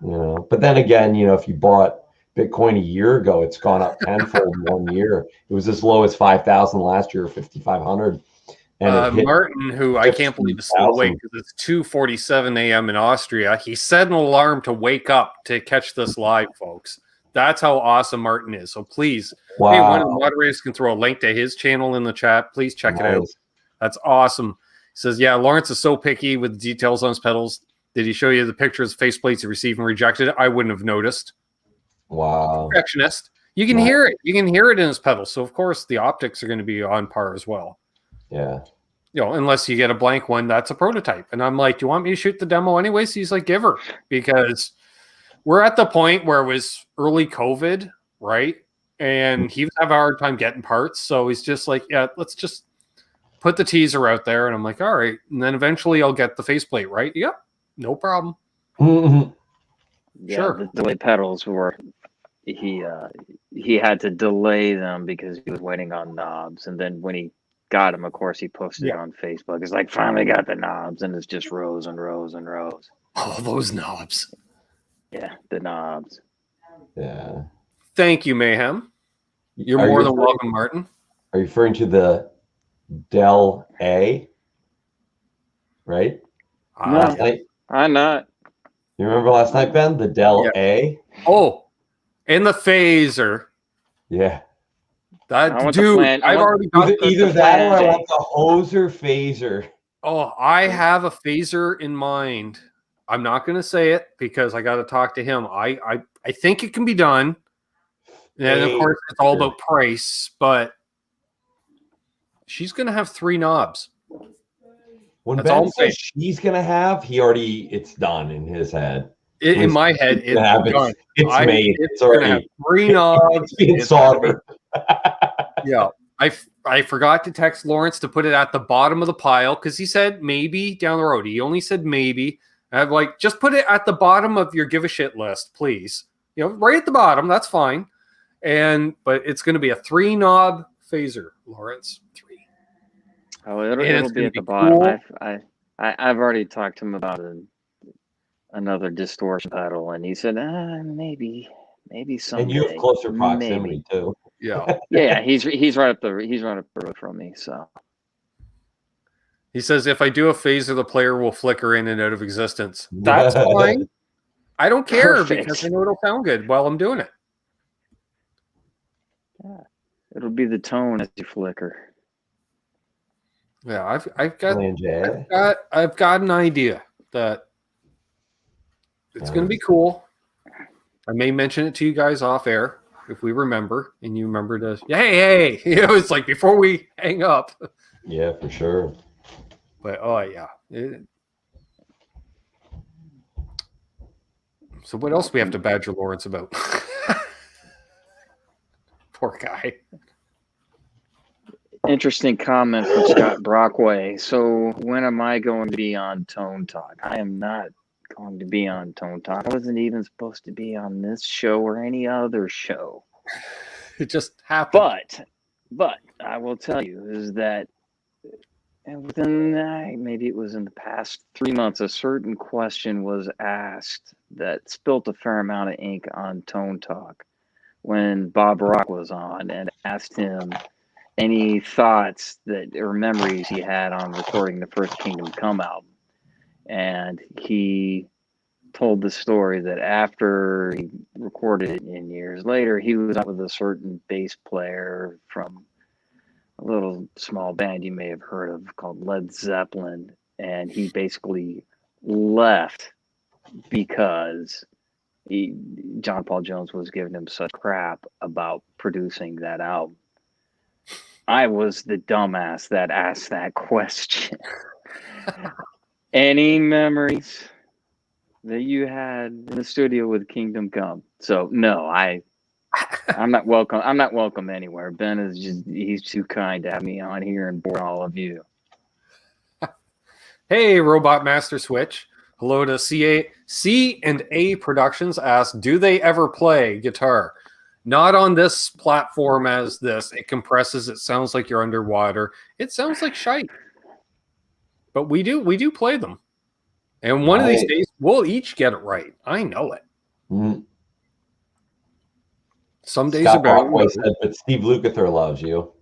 you know. But then again, you know, if you bought Bitcoin a year ago. It's gone up tenfold in 1 year. It was as low as 5,000 last year, 5,500. And it hit Martin, who I can't believe is still awake because it's 2:47 a.m. in Austria, he set an alarm to wake up to catch this live, folks. That's how awesome Martin is. So please, hey, one of the moderators can throw a link to his channel in the chat. Please check it out. That's awesome. He says, yeah, Lawrence is so picky with the details on his pedals. Did he show you the pictures of faceplates he received and rejected? I wouldn't have noticed. Wow. Perfectionist. You can hear it. You can hear it in his pedals. So, of course, the optics are going to be on par as well. Yeah. You know, unless you get a blank one, that's a prototype. And I'm like, do you want me to shoot the demo anyways? He's like, give her. Because we're at the point where it was early COVID, right? And he was having a hard time getting parts. So he's just like, yeah, let's just put the teaser out there. And I'm like, all right. And then eventually I'll get the faceplate, right? Yep. No problem. Mm-hmm. Yeah, Sure. The delay pedals were he had to delay them because he was waiting on knobs, and then when he got them, of course, he posted it on Facebook. It's like, finally got the knobs, and it's just rows and rows and rows. Oh, those knobs. Yeah, the knobs. Yeah. Thank you, Mayhem. You're more than welcome, Martin. Are you referring to the Dell A? Right? No, I'm not. You remember last night, Ben? The Dell A? Oh, and the phaser. Yeah. That dude, I've already got either that or I want the Hoser phaser. Oh, I have a phaser in mind. I'm not going to say it because I got to talk to him. I think it can be done. And of course, it's all about price, but she's going to have 3 knobs. When Ben says she's going to have, it's done in his head. In my head, it's done. It's made. It's already 3 knobs. It's being soldered. Yeah. I forgot to text Lawrence to put it at the bottom of the pile because he said maybe down the road. He only said maybe. I'm like, just put it at the bottom of your give a shit list, please. You know, right at the bottom. That's fine. But it's going to be a 3 knob phaser, Lawrence. 3. Oh, it'll be at the bottom. Cool. I've already talked to him about another distortion pedal, and he said, maybe someday. And you have closer proximity too. Yeah. Yeah, he's right up the road from me. So he says, if I do a phaser, the player will flicker in and out of existence. That's fine. I don't care because I know it'll sound good while I'm doing it. Yeah, it'll be the tone as you flicker. Yeah, I've got an idea that it's going to be cool. I may mention it to you guys off air if we remember, and you remember to hey, you know, it's like before we hang up. Yeah, for sure. But oh yeah. So what else do we have to badger Lawrence about? Poor guy. Interesting comment from Scott Brockway. So when am I going to be on Tone Talk? I am not going to be on Tone Talk. I wasn't even supposed to be on this show or any other show. It just happened. But I will tell you is that within maybe it was in the past 3 months, a certain question was asked that spilt a fair amount of ink on Tone Talk when Bob Rock was on and asked him any thoughts or memories he had on recording the first Kingdom Come album. And he told the story that after he recorded it and years later, he was out with a certain bass player from a little small band you may have heard of called Led Zeppelin. And he basically left because John Paul Jones was giving him such crap about producing that album. I was the dumbass that asked that question. Any memories that you had in the studio with Kingdom Come? So no, I'm not welcome. I'm not welcome anywhere. Ben is he's too kind to have me on here and bore all of you. Hey, Robot Master Switch. Hello to C&A Productions asks, do they ever play guitar? Not on this platform as this. It compresses. It sounds like you're underwater. It sounds like shite. But we do play them. And one of these days, we'll each get it right. I know it. Mm. Some days Scott are better. Brockway said, but Steve Lukather loves you.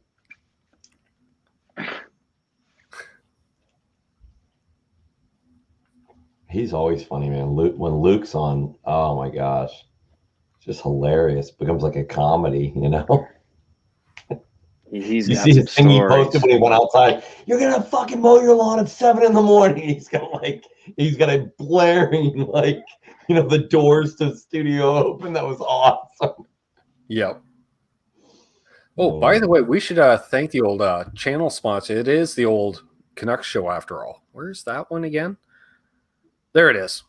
He's always funny, man. When Luke's on, oh my gosh, it's just hilarious. Becomes like a comedy, you know. He's You got see some his thing he stories. posted when he went outside. You're gonna fucking mow your lawn at 7 a.m. He's got a blaring the doors to the studio open. That was awesome. Yep. Oh, by the way, we should thank the old channel sponsor. It is the old Canucks show after all. Where's that one again? There it is.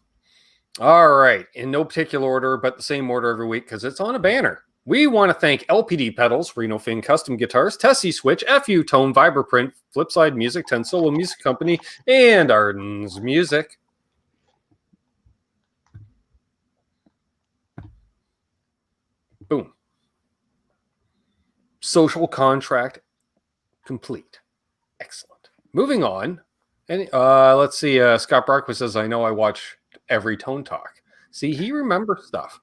All right. In no particular order, but the same order every week because it's on a banner. We want to thank LPD Pedals, Reno Fin Custom Guitars, Tesi Switch, FU Tone, Vibraprint, Flipside Music, 10 Solo Music Company, and Ardens Music. Boom. Social contract complete. Excellent. Moving on. And let's see. Scott Brockway says, I know I watch every Tone Talk. See, he remembers stuff.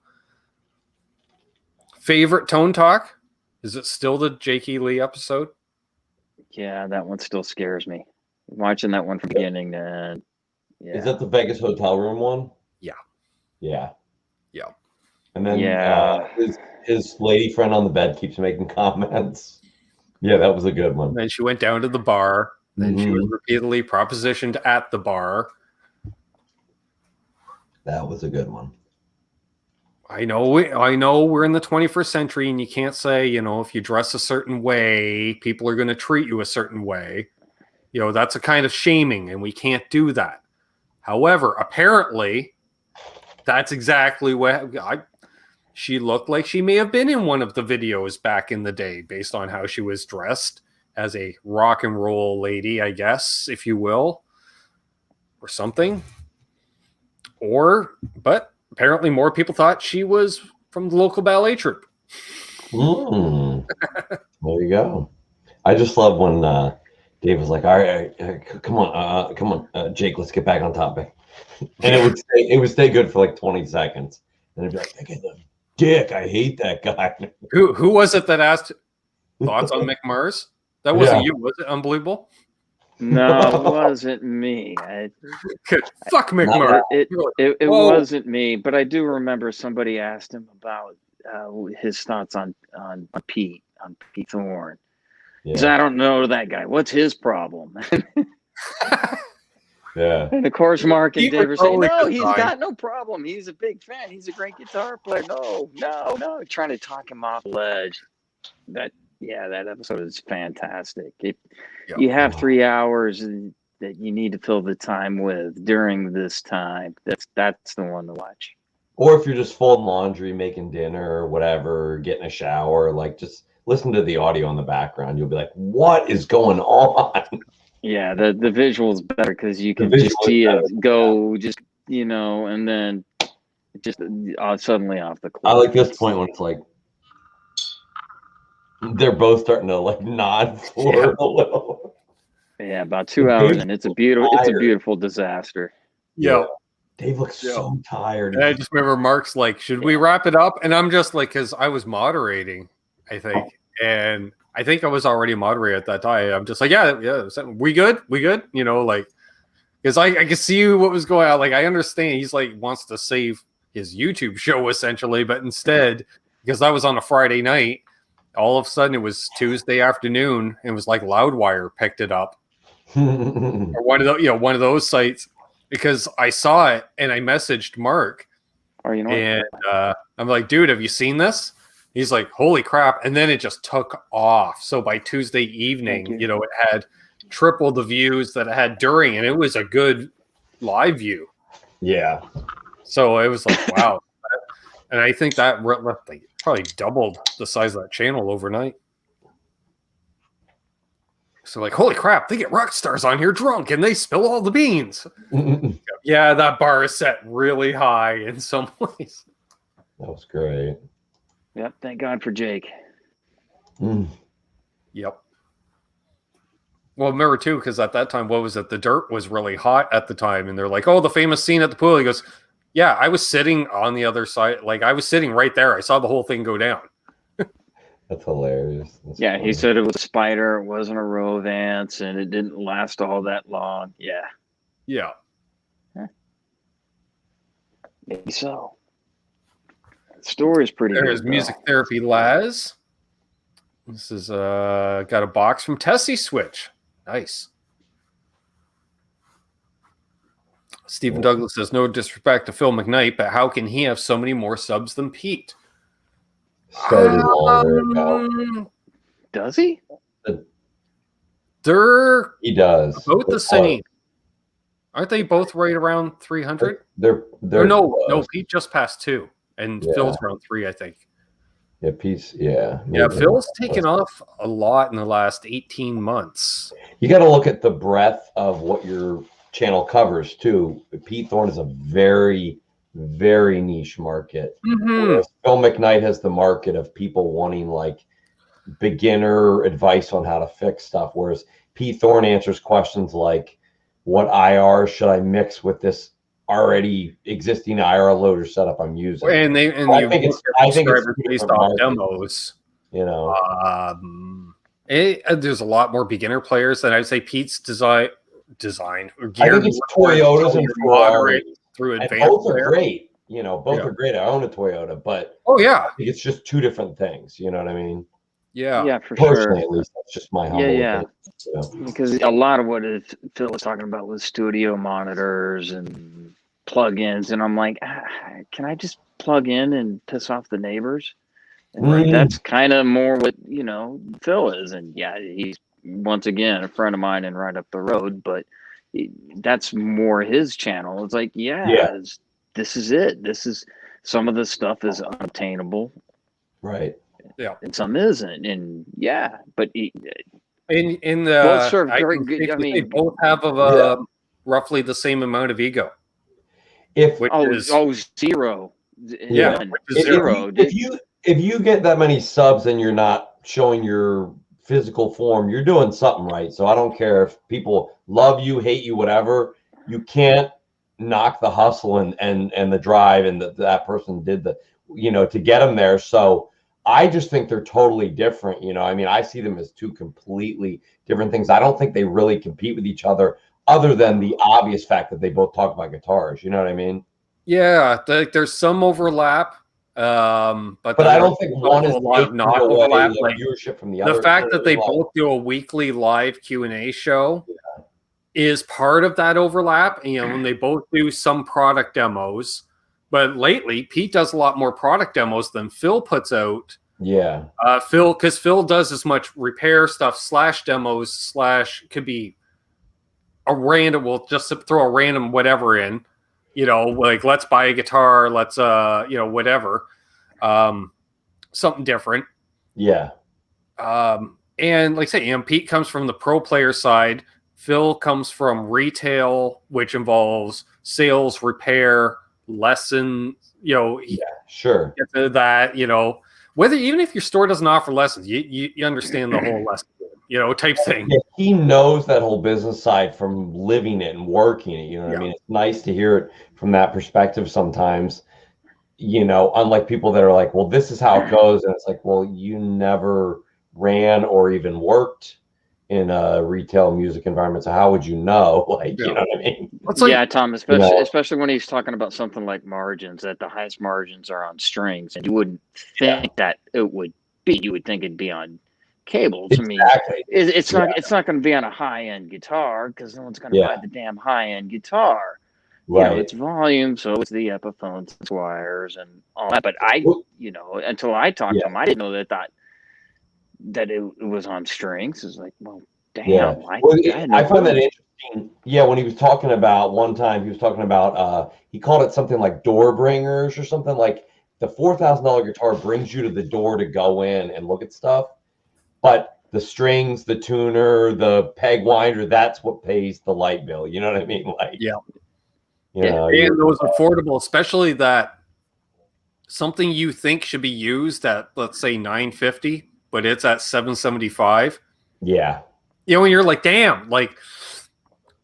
Favorite Tone Talk? Is it still the Jake E. Lee episode? Yeah, that one still scares me. Watching that one from the beginning, yeah. Is that the Vegas hotel room one? Yeah. Yeah. Yeah. And then his lady friend on the bed keeps making comments. Yeah, that was a good one. And then she went down to the bar. Then she was repeatedly propositioned at the bar. That was a good one. I know we're in the 21st century and you can't say, if you dress a certain way, people are going to treat you a certain way. That's a kind of shaming and we can't do that. However, apparently that's exactly what she looked like. She may have been in one of the videos back in the day based on how she was dressed as a rock and roll lady, I guess, if you will, or something. But apparently more people thought she was from the local ballet troupe. There you go. I just love when Dave was like, all right, come on, Jake, let's get back on topic. And it would stay good for like 20 seconds. And it'd be like, look at the dick. I hate that guy. Who was it that asked thoughts on McMars? That wasn't you, was it? Unbelievable. No, it wasn't me. Fuck McMurray. It wasn't me, but I do remember somebody asked him about his thoughts on Pete Thorne. Yeah. Because I don't know that guy. What's his problem? Yeah. And of course, Mark and Dave were saying, no, he's fine. got no problem. He's a big fan. He's a great guitar player. No. Trying to talk him off the ledge. That episode is fantastic. You have 3 hours that you need to fill the time with during this time. That's the one to watch. Or if you're just folding laundry, making dinner, or whatever, getting a shower, just listen to the audio in the background. You'll be like, what is going on? Yeah, the visual's better because you can just see it go, and then just suddenly off the cliff. I like this point when it's like they're both starting to nod forward a little. Yeah, about 2 hours, and it's a beautiful disaster. Yeah. Dave looks so tired. And I just remember Mark's like, should we wrap it up? And I'm just like, because I was moderating, I think. And I think I was already a moderator at that time. I'm just like, yeah. We good? Because I can see what was going on. I understand he's wants to save his YouTube show essentially, but instead, because that was on a Friday night, all of a sudden it was Tuesday afternoon and it was like Loudwire picked it up. Or one of those sites, because I saw it and I messaged Mark. And I'm like, dude, have you seen this? He's like, holy crap. And then it just took off. So by Tuesday evening, it had triple the views that it had during, and it was a good live view. Yeah. So it was like, wow. And I think that probably doubled the size of that channel overnight. So holy crap, they get rock stars on here drunk and they spill all the beans. Yeah, that bar is set really high in some ways. That was great. Yep, thank God for Jake. Yep. Well, remember too, because at that time, what was it? The dirt was really hot at the time, and they're like, "Oh, the famous scene at the pool." He goes, "Yeah, I was sitting on the other side. I was sitting right there. I saw the whole thing go down." That's hilarious. That's Yeah, he funny. said it was a Spider, it wasn't a Rovance, and it didn't last all that long. Yeah, Yeah. maybe so. The story's pretty There's good, Music though. Therapy Laz. This is got a box from Tesi Switch. Nice. Stephen Douglas says, no disrespect to Phil McKnight, but how can he have so many more subs than Pete? Started longer ago. Does he? They're He does. both the They're same. Aren't they both right around 300? They're No, close. Pete just passed 2, and Yeah. Phil's around 3, I think. Yeah, Pete's, yeah. Yeah, maybe. Phil's taken off a lot in the last 18 months. You got to look at the breadth of what your channel covers too. Pete Thorne is a very, very niche market. Whereas Phil McKnight has the market of people wanting like beginner advice on how to fix stuff. Whereas Pete Thorne answers questions like, what IR should I mix with this already existing IR loader setup I'm using? And I think it's based off demos. You know, there's a lot more beginner players than I'd say Pete's design or I think it's Toyotas and Ferraris through and advanced. both are great. You know, both Yeah. are great. I own a Toyota, but yeah, I think it's just two different things. You know what I mean? Yeah, for Personally, sure. at least that's just my humble opinion. You know? Because a lot of what Phil was talking about was studio monitors and plugins, and I'm like, can I just plug in and piss off the neighbors? And like, that's kind of more what Phil is, and yeah, he's once again a friend of mine and right up the road, but that's more his channel. It's like, this is it. This is some of the stuff is unobtainable, right? Yeah, and some isn't, and but in the both serve very good. I mean, they both have roughly the same amount of ego. If zero. Yeah, zero. If you get that many subs and you're not showing your physical form, you're doing something right. So I don't care if people love you, hate you, whatever. You can't knock the hustle and the drive and that person did to get them there. So I just think they're totally different. I mean, I see them as two completely different things. I don't think they really compete with each other than the obvious fact that they both talk about guitars. You know what I mean? Yeah, there's some overlap. But I don't think one is a lot of not overlap. Like viewership from the other. The fact that they both do a weekly live Q&A show is part of that overlap. When they both do some product demos, but lately Pete does a lot more product demos than Phil puts out. Yeah. Because Phil does as much repair stuff / demos / could be a random. We'll just throw a random whatever in. Like let's buy a guitar, let's whatever. Something different. Yeah. And like I say, Pete comes from the pro player side. Phil comes from retail, which involves sales, repair, lesson, sure. That, whether even if your store doesn't offer lessons, you understand the whole lesson, type thing. Yeah, he knows that whole business side from living it and working it. You know what I mean? It's nice to hear it from that perspective sometimes, unlike people that are like, well, this is how it goes. And it's like, well, you never ran or even worked in a retail music environment. So how would you know? You know what I mean? Tom, especially when he's talking about something like margins, that the highest margins are on strings, and you wouldn't think that it would be. You would think it'd be on cables. Exactly. I mean, it's not going to be on a high-end guitar because no one's going to buy the damn high-end guitar. Right. It's volume, so it's the Epiphones, it's wires, and all that. But until I talked to him, I didn't know that it was on strings. It's like, well, damn. I find that interesting. Yeah, when he was talking about one time, he called it something like door bringers or something, like the $4,000 guitar brings you to the door to go in and look at stuff. But the strings, the tuner, the peg winder, that's what pays the light bill. You know what I mean? And those affordable, especially that something you think should be used at, let's say, $950, but it's at $775. Yeah. And you're like, damn, like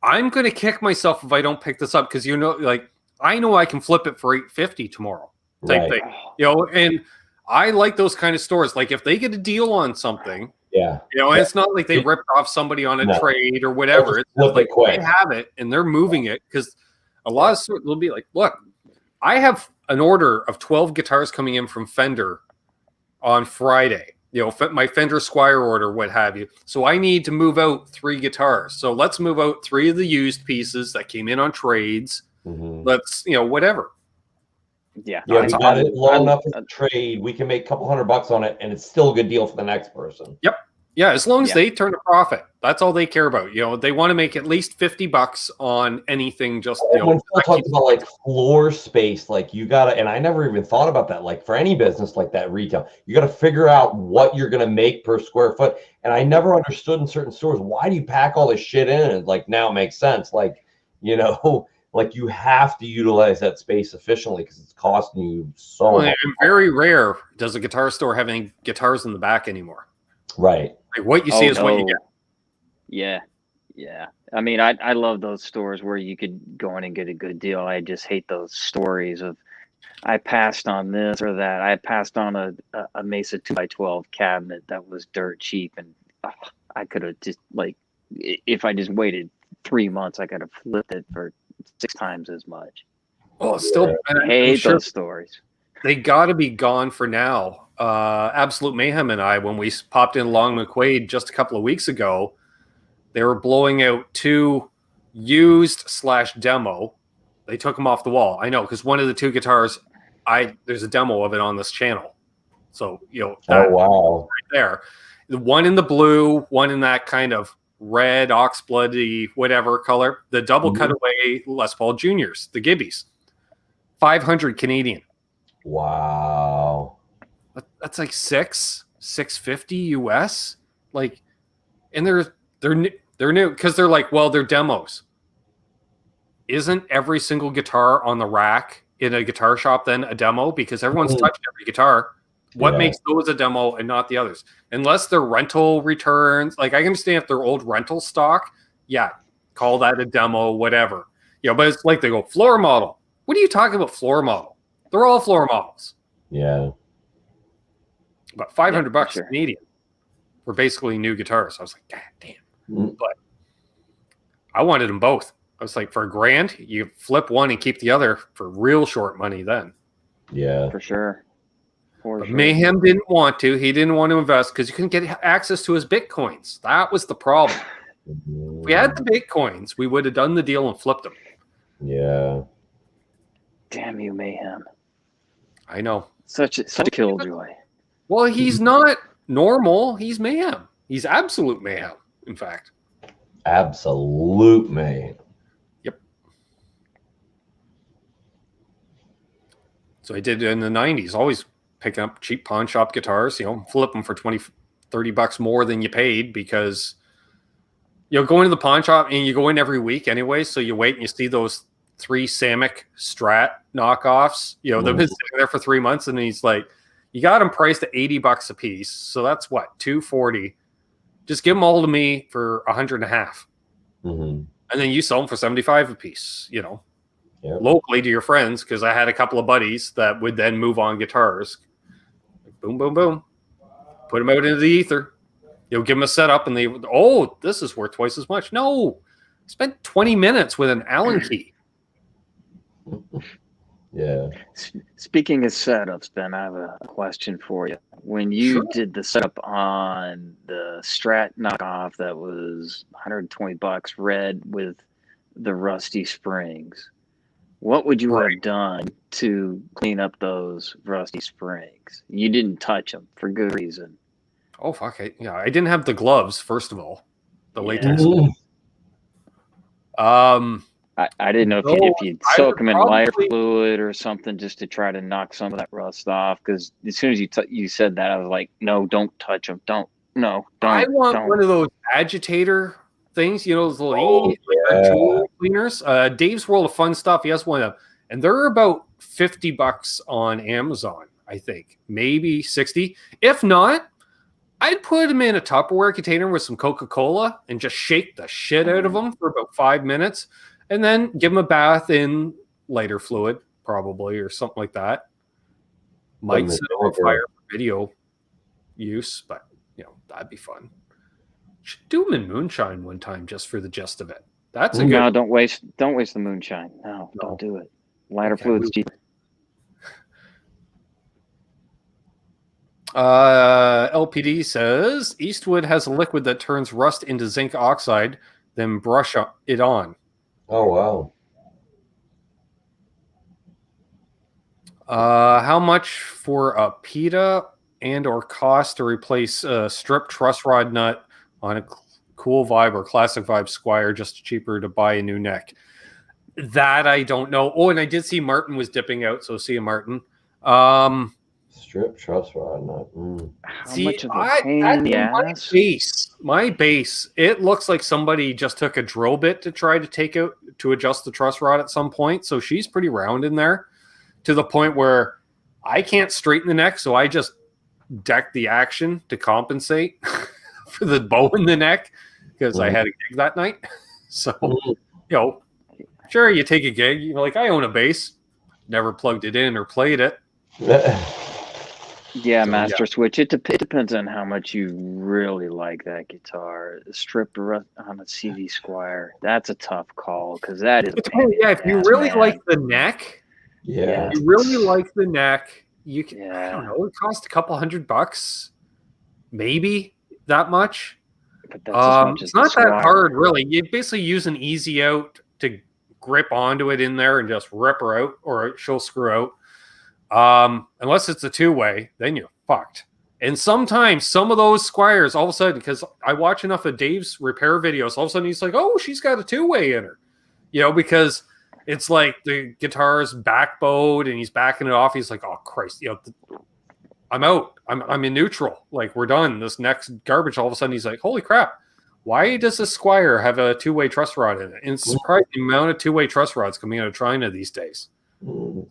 I'm going to kick myself if I don't pick this up because I know I can flip it for $850 tomorrow type thing. And I like those kind of stores. Like if they get a deal on something, Yeah. and it's not like they ripped off somebody on a trade or whatever. It's flip like it quick. they have it and they're moving it, because a lot of stores will be like, look, I have an order of 12 guitars coming in from Fender on Friday. My Fender Squire order, what have you. So I need to move out 3 guitars. So let's move out 3 of the used pieces that came in on trades. Let's, whatever. Yeah, we got it low enough as a trade. We can make a couple $100 on it, and it's still a good deal for the next person. Yep. Yeah, as long as they turn a profit, that's all they care about. They want to make at least $50 on anything. Just when Phil talks about like floor space, like you gotta, and I never even thought about that. Like for any business like that, retail, you got to figure out what you're gonna make per square foot. And I never understood in certain stores, why do you pack all this shit in? And like now it makes sense. Like like you have to utilize that space efficiently because it's costing you so much. And very rare does a guitar store have any guitars in the back anymore. Right. Like what you see is what you get. Yeah. I mean, I love those stores where you could go in and get a good deal. I just hate those stories of I passed on this or that. I passed on a Mesa 2x12 cabinet that was dirt cheap, and I could have just if I just waited 3 months, I could have flipped it for 6 times as much. Well, still, I hate those stories. They got to be gone for now. Absolute Mayhem and I, when we popped in Long McQuaid just a couple of weeks ago, they were blowing out 2 used/demo. They took them off the wall. I know, because one of the 2 guitars, there's a demo of it on this channel. So that right there, the one in the blue, one in that kind of red oxbloody whatever color, the double cutaway Les Paul Juniors, the Gibbies, 500 Canadian. Wow, that's like $650 US. Like, and they're new because they're like, well, they're demos. Isn't every single guitar on the rack in a guitar shop then a demo? Because everyone's touched every guitar. What makes those a demo and not the others? Unless they're rental returns. Like, I can understand if they're old rental stock. Yeah, call that a demo, whatever. But it's like they go, floor model. What are you talking about, floor model? They're all floor models. Yeah. About $500 Canadian for basically new guitars. I was like, God damn. But I wanted them both. I was like, for $1,000, you flip one and keep the other for real short money then. Yeah. For sure. Mayhem didn't want to. He didn't want to invest because you couldn't get access to his Bitcoins. That was the problem. If we had the Bitcoins, we would have done the deal and flipped them. Yeah. Damn you, Mayhem. I know. Such a killjoy. Well, he's not normal. He's Mayhem. He's absolute Mayhem, in fact. Absolute Mayhem. Yep. So I did in the 90s, always picking up cheap pawn shop guitars, flip them for $20-$30 more than you paid, because go into the pawn shop and you go in every week anyway, so you wait and you see those 3 Samick Strat knockoffs. They've been sitting there for 3 months, and he's like, you got them priced at $80 a piece, so that's what, $240. Just give them all to me for $150, and then you sell them for $75 a piece. Locally to your friends, because I had a couple of buddies that would then move on guitars. Boom, boom, boom. Put them out into the ether. Give them a setup, and this is worth twice as much. No, spent 20 minutes with an Allen key. Yeah. Speaking of setups, Ben, I have a question for you. When you did the setup on the Strat knockoff that was $120 red with the rusty springs, what would you have done to clean up those rusty springs? You didn't touch them for good reason. Oh, fuck. I didn't have the gloves, first of all. The latex. I didn't know if you'd soak them in lighter fluid or something just to try to knock some of that rust off. Because as soon as you said that, I was like, no, don't touch them. Don't. I want one of those agitator things, those little tool cleaners. Dave's World of Fun Stuff, he has one of them, and they're about $50 on Amazon, I think, maybe 60. If not, I'd put them in a Tupperware container with some Coca-Cola and just shake the shit out of them for about 5 minutes, and then give them a bath in lighter fluid, probably, or something like that. Might set on fire for video use, but that'd be fun. Should do them in moonshine one time just for the gist of it. That's a good. No, don't waste the moonshine. No, don't do it. Lighter fluid's cheap. LPD says Eastwood has a liquid that turns rust into zinc oxide, then brush it on. Oh, wow. How much for a PETA and or cost to replace a strip truss rod nut on a cool vibe or classic vibe Squire, just cheaper to buy a new neck? That I don't know. Oh, and I did see Martin was dipping out, so see you, Martin. Strip truss rod nut. How much of a pain in the ass? My base, it looks like somebody just took a drill bit to try to adjust the truss rod at some point. So she's pretty round in there to the point where I can't straighten the neck. So I just deck the action to compensate for the bow in the neck because I had a gig that night. So, sure, you take a gig, you're like, I own a bass, never plugged it in or played it. Yeah, Master Switch. It depends on how much you really like that guitar. Stripped on a CD Squire, that's a tough call because that is. If you really like the neck, yeah, you really like the neck, you can. I don't know. It costs a couple $100, maybe that much. But that's as much as it's not that hard, really. You basically use an easy out to grip onto it in there and just rip her out, or she'll screw out. Unless it's a two-way, then you're fucked. And sometimes some of those Squires, all of a sudden, because I watch enough of Dave's repair videos, all of a sudden he's like, oh, she's got a two-way in her. Because it's like the guitar's backbowed and he's backing it off. He's like, oh, Christ, I'm out. I'm in neutral. Like, we're done. This next garbage, all of a sudden he's like, holy crap. Why does this Squire have a two-way truss rod in it? And it's surprising the amount of two-way truss rods coming out of China these days. So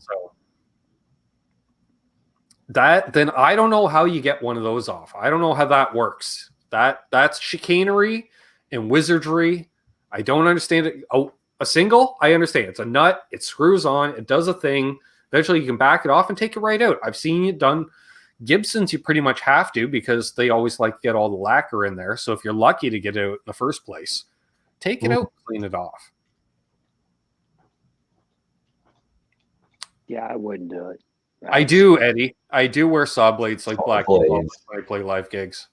then I don't know how you get one of those off. I don't know how that works. That's chicanery and wizardry. I don't understand it. Oh, a single, I understand. It's a nut. It screws on. It does a thing. Eventually, you can back it off and take it right out. I've seen it done. Gibsons, you pretty much have to because they always like to get all the lacquer in there. So if you're lucky to get it out in the first place, take it out, clean it off. Yeah, I wouldn't do it. I do, Eddie. I do wear saw blades like black when I play live gigs.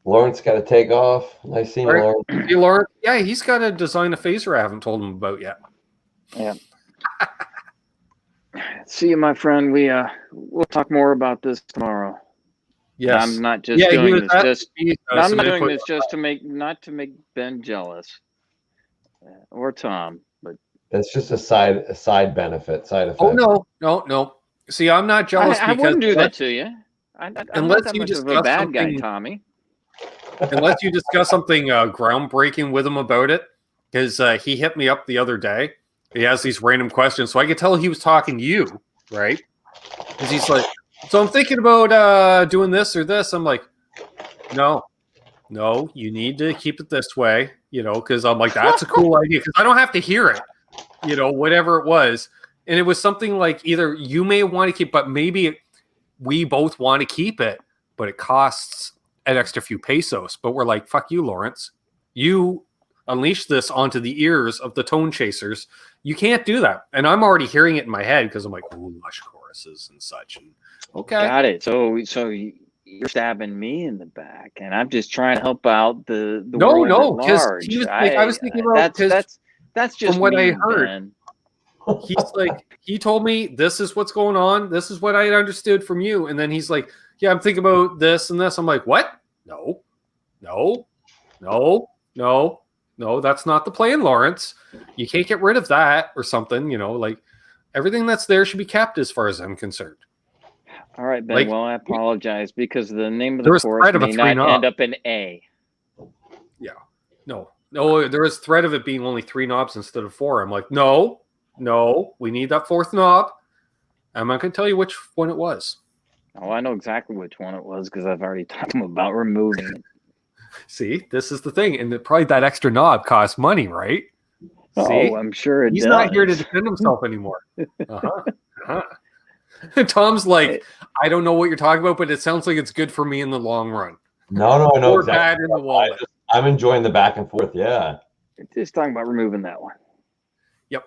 Lawrence got to take off. Nice seeing you, Lawrence. Hey, Lawrence. Yeah, he's got to design a phaser I haven't told him about yet. Yeah. See you, my friend. We'll talk more about this tomorrow. Yes. I'm not just doing this. I'm not doing this just to make Ben jealous or Tom, but. That's just a side benefit, side effect. Oh no. See, I'm not jealous. I wouldn't do that to you. Unless you just a bad guy, Tommy. Unless you discuss something groundbreaking with him about it, because he hit me up the other day. He has these random questions, so I could tell he was talking to you, right? Because he's like, so I'm thinking about doing this or this. I'm like, no, you need to keep it this way, because I'm like, that's a cool idea, because I don't have to hear it. Whatever it was. And it was something like either you may want to keep, but maybe we both want to keep it, but it costs an extra few pesos. But we're like, fuck you, Lawrence. You unleash this onto the ears of the tone chasers. You can't do that. And I'm already hearing it in my head because I'm like, oh, lush choruses and such. And, okay. Got it. So you're stabbing me in the back, and I'm just trying to help out the world at large. I was thinking about that's just from what I heard. Ben. He's like, he told me this is what's going on. This is what I understood from you. And then he's like, yeah, I'm thinking about this and this. I'm like, what? No, that's not the plan, Lawrence. You can't get rid of that or something, like everything that's there should be kept as far as I'm concerned. All right, Ben. Well, I apologize because the name of the chorus may not end up in A. Yeah. No, there was threat of it being only 3 knobs instead of 4. I'm like, no, we need that 4th knob. I'm not going to tell you which one it was. Oh, I know exactly which one it was because I've already talked to him about removing it. See, this is the thing. And probably that extra knob costs money, right? Oh, I'm sure it does. He's not here to defend himself anymore. Tom's like, I don't know what you're talking about, but it sounds like it's good for me in the long run. No, I know Or exactly. bad in the wallet. I'm enjoying the back and forth. Yeah. Just talking about removing that one. Yep.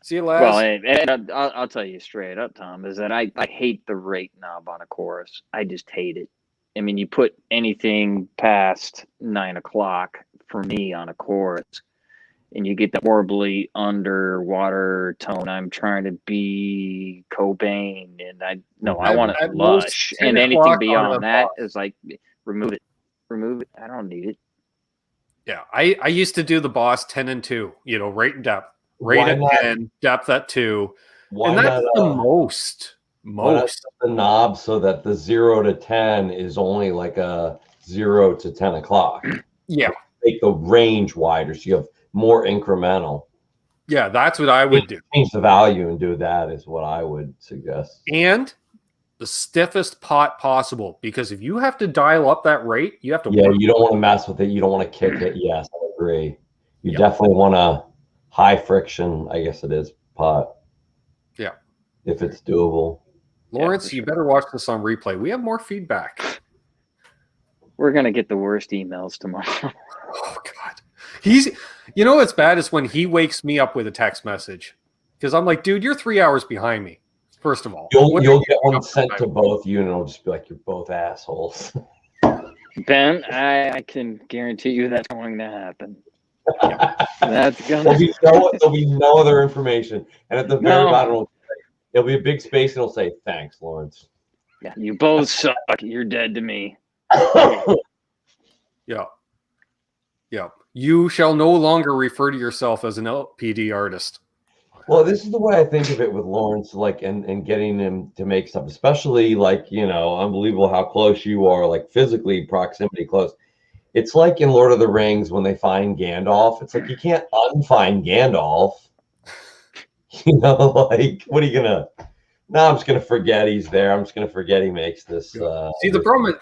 See you, lads. Well, and I'll tell you straight up, Tom, is that I hate the rate knob on a chorus. I just hate it. I mean, you put anything past 9 o'clock for me on a chorus, and you get that warbly underwater tone. I'm trying to be Cobain, and I want it lush. And anything beyond that is like, remove it. I don't need it. Yeah, I used to do the Boss 10 and 2, rate and depth. Rate at 10, depth at 2. And that's the most. The knob so that the 0 to 10 is only like a 0 to 10 o'clock. Yeah. Make the range wider so you have more incremental. Yeah, that's what I would do. Change the value and do that is what I would suggest. And the stiffest pot possible, because if you have to dial up that rate, you have to. Yeah, you don't want to mess with it. You don't want to kick it. Yes, I agree. You definitely want a high friction, I guess it is, pot. Yeah. If it's doable. Lawrence, you better watch this on replay. We have more feedback. We're going to get the worst emails tomorrow. Oh, God. What's bad is when he wakes me up with a text message. Because I'm like, dude, you're 3 hours behind me, first of all. You'll get one sent to both you, and it'll just be like, you're both assholes. Ben, I can guarantee you that's going to happen. That's gonna there'll be no other information. And at the very bottom, there'll be a big space, and it'll say, thanks, Lawrence. Yeah, you both suck. You're dead to me. Yeah. You shall no longer refer to yourself as an LPD artist. Well, this is the way I think of it with Lawrence, like, and getting him to make stuff, especially like, unbelievable how close you are, like physically proximity close. It's like in Lord of the Rings when they find Gandalf. It's like you can't unfind Gandalf. Like, what are you gonna? No, I'm just gonna forget he's there. I'm just gonna forget he makes this. See, the problem,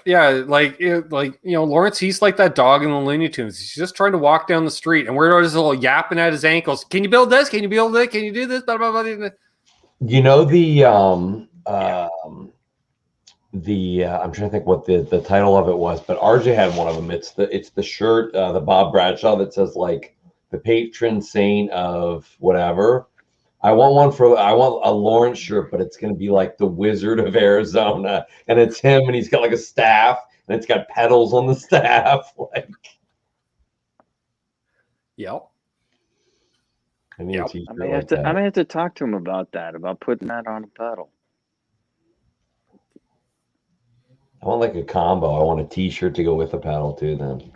Lawrence, he's like that dog in the Looney Tunes. He's just trying to walk down the street, and we're just a little yapping at his ankles. Can you build this? Can you build it? Can you do this? Blah, blah, blah, blah. I'm trying to think what the title of it was, but RJ had one of them. It's the shirt, the Bob Bradshaw that says like the patron saint of whatever. I want a Lawrence shirt, but it's going to be like the Wizard of Arizona, and it's him, and he's got like a staff, and it's got pedals on the staff. Like, yep. I may have to talk to him about that, about putting that on a pedal. I want like a combo. I want a T-shirt to go with the pedal too. Then.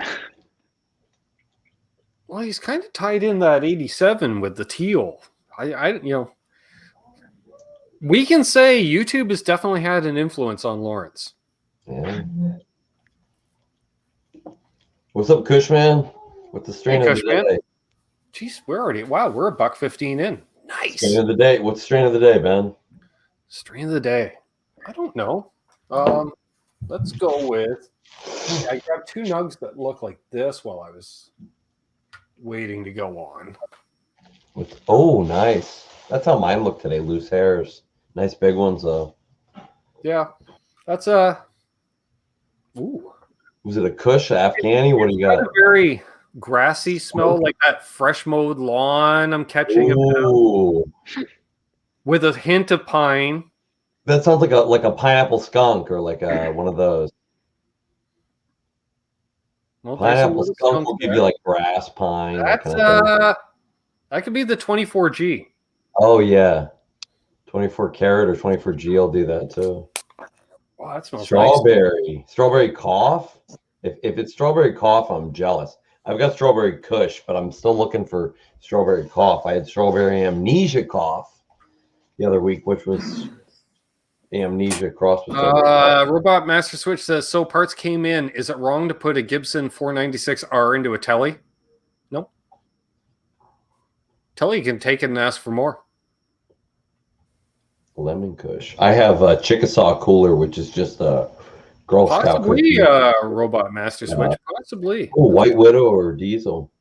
Well, he's kind of tied in that 87 with the teal. We can say YouTube has definitely had an influence on Lawrence. Yeah. What's up, Cushman? What's the strain of the day? Jeez, we're $1.15 in. Nice. Strain of the day. What's the strain of the day, Ben? Strain of the day. I don't know. Let's go with. I grabbed 2 nugs that look like this while I was waiting to go on. Oh, nice. That's how mine look today. Loose hairs. Nice big ones, though. Yeah. That's ooh. Was it a Kush, Afghani? What do you got? A very grassy smell, like that fresh mowed lawn I'm catching. With a hint of pine. That sounds like a pineapple skunk or like one of those. Well, pineapple skunk will give you like grass pine. That's that could be the 24G. Oh yeah, 24 karat or 24G will do that too. Wow, that smells strawberry. Nice. Strawberry cough. If it's strawberry cough, I'm jealous. I've got strawberry kush, but I'm still looking for strawberry cough. I had strawberry amnesia cough the other week, which was amnesia crossed with Robot Master Switch says, so parts came in. Is it wrong to put a Gibson 496R into a Telly? Nope. Telly can take it and ask for more. Lemon Kush. I have a Chickasaw cooler, which is just a Girl Scout. Possibly Robot Master Switch. Possibly. Oh, White Widow or Diesel.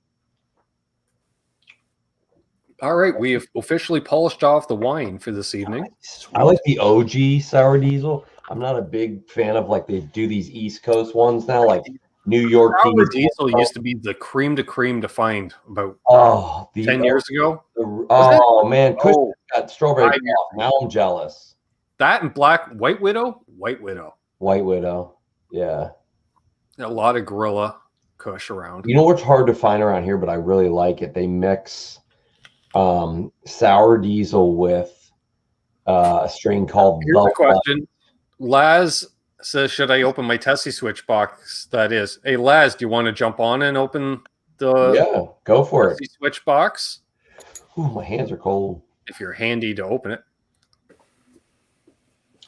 All right, we have officially polished off the wine for this evening. I like the OG sour diesel. I'm not a big fan of like they do these East Coast ones now, like New York Sour diesel used to be the cream to find about 10 years ago. Oh man, Kush Oh, got strawberry. Now I'm jealous. That and White Widow. White Widow. Yeah. A lot of Gorilla Kush around. You know what's hard to find around here, but I really like it. They mix sour diesel with a strain called Here's the question. Laz says, should I open my Tesi Switch box? That is. Hey, Laz, do you want to jump on and open the go for Tesi Switch box? Ooh, my hands are cold. If you're handy to open it.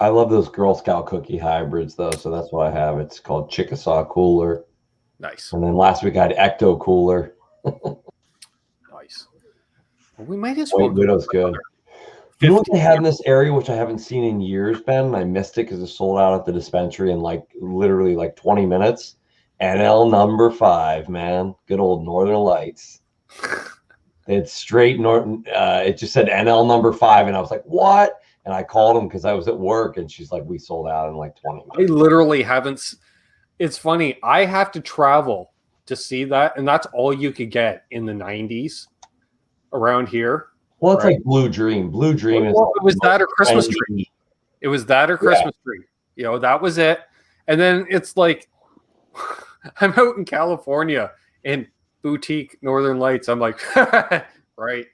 I love those Girl Scout cookie hybrids, though, so that's what I have. It's called Chickasaw Cooler. Nice. And then last week I had Ecto Cooler. Nice. Well, we might as well. White Widow's good. You know what they have in this area, which I haven't seen in years, Ben? I missed it because it sold out at the dispensary in literally 20 minutes. NL number 5, man. Good old Northern Lights. It's straight Norton. It just said NL number 5, and I was like, what? And I called him because I was at work, and she's like, we sold out in 20 minutes. I literally haven't. It's funny. I have to travel to see that, and that's all you could get in the 90s around here. Well, it's like Blue Dream. Blue Dream is. It was that or Christmas Tree. It was that or Christmas Tree. You know, that was it. And then it's like, I'm out in California in boutique Northern Lights. I'm like, right.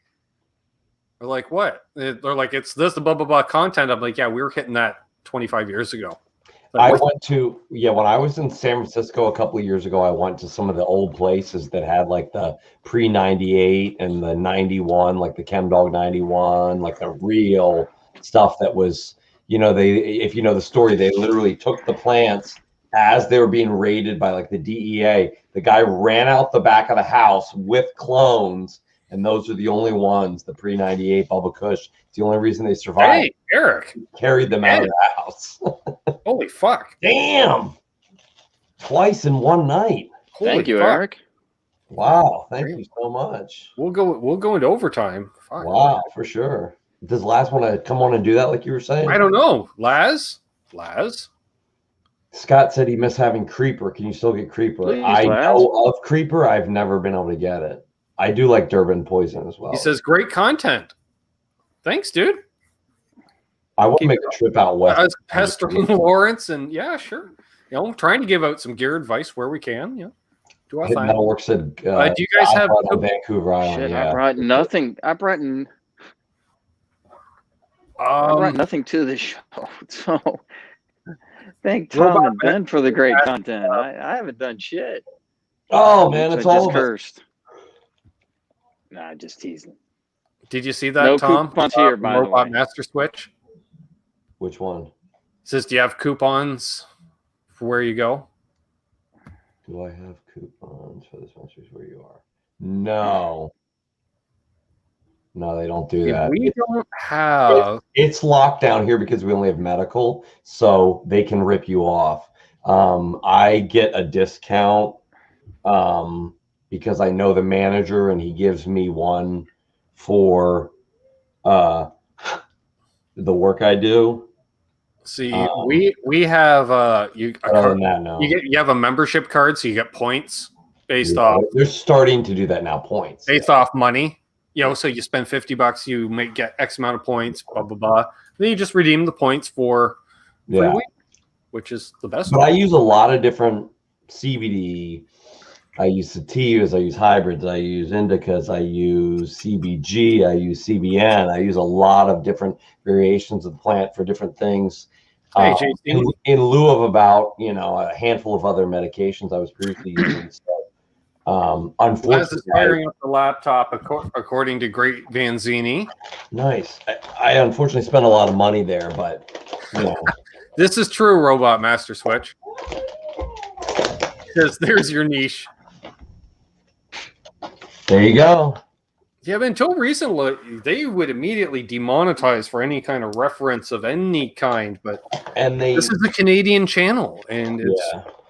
They're like, what? They're like, it's this, the blah, blah, blah content. I'm like, yeah, we were hitting that 25 years ago. Like, when I was in San Francisco a couple of years ago, I went to some of the old places that had like the pre-98 and the 91, like the ChemDog 91, like the real stuff that was, if you know the story, they literally took the plants as they were being raided by like the DEA. The guy ran out the back of the house with clones. And those are the only ones, the pre-98 Bubba Kush. It's the only reason they survived. Hey, Eric. Carried them out of the house. Holy fuck. Damn. Twice in one night. Thank you, Eric. Wow. Thank you so much. We'll go into overtime. Fuck. Wow, for sure. Does Laz want to come on and do that like you were saying? I don't know. Laz? Scott said he missed having Creeper. Can you still get Creeper? Please, I Laz. know of Creeper. I've never been able to get it. I do like Durban Poison as well. He says, great content. Thanks, dude. I want to make a trip out west. I was pestering Lawrence, and yeah, sure. I'm trying to give out some gear advice where we can. Yeah. Do I find Metalworks said, do you guys have on Vancouver Island? Shit, yeah. I brought nothing. I brought nothing to the show. So thank Tom and Ben for the great content. I haven't done shit. Oh man, it's all cursed. Nah, just teasing. Did you see that, no Tom? Coupons here, by the way. Robot Master Switch. Which one? It says, do you have coupons for where you go? Do I have coupons for the sponsors where you are? No. No, they don't do that. We don't have. It's locked down here because we only have medical, so they can rip you off. I get a discount because I know the manager and he gives me one for the work I do. See, we have you have a membership card, so you get points based off. They're starting to do that now. Points based off money. So you spend $50, you may get X amount of points. Blah blah blah. Then you just redeem the points for free week, which is the best. But I use a lot of different CBD. I use sativas, I use hybrids, I use indicas, I use CBG, I use CBN. I use a lot of different variations of the plant for different things. Hey, in lieu of about a handful of other medications I was previously using. So, unfortunately, firing up the laptop according to Great Vanzini. Nice. I unfortunately spent a lot of money there, but this is true, Robot Master Switch. Because there's your niche. There you go. Yeah, but until recently, they would immediately demonetize for any kind of reference of any kind. But this is a Canadian channel, and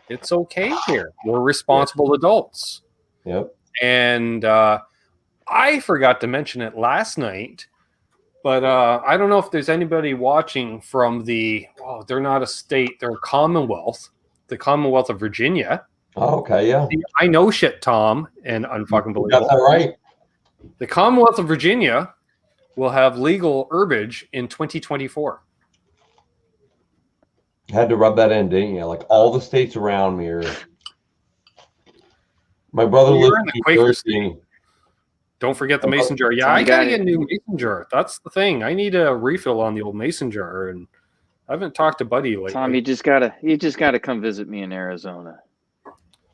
it's okay here. We're responsible adults. Yep. And I forgot to mention it last night, but I don't know if there's anybody watching from they're not a state, they're a Commonwealth, the Commonwealth of Virginia. Oh, okay, yeah. See, I know shit, Tom, and unfucking You believable. got that right. The Commonwealth of Virginia will have legal herbage in 2024. Had to rub that in, didn't you? Like all the states around me are. My brother You're lives in the in Quaker New state. Jersey. Don't forget the mason jar. Yeah, You I gotta got get it. a new mason jar. That's the thing. I need a refill on the old mason jar, and I haven't talked to Buddy lately. Tom, you just gotta come visit me in Arizona.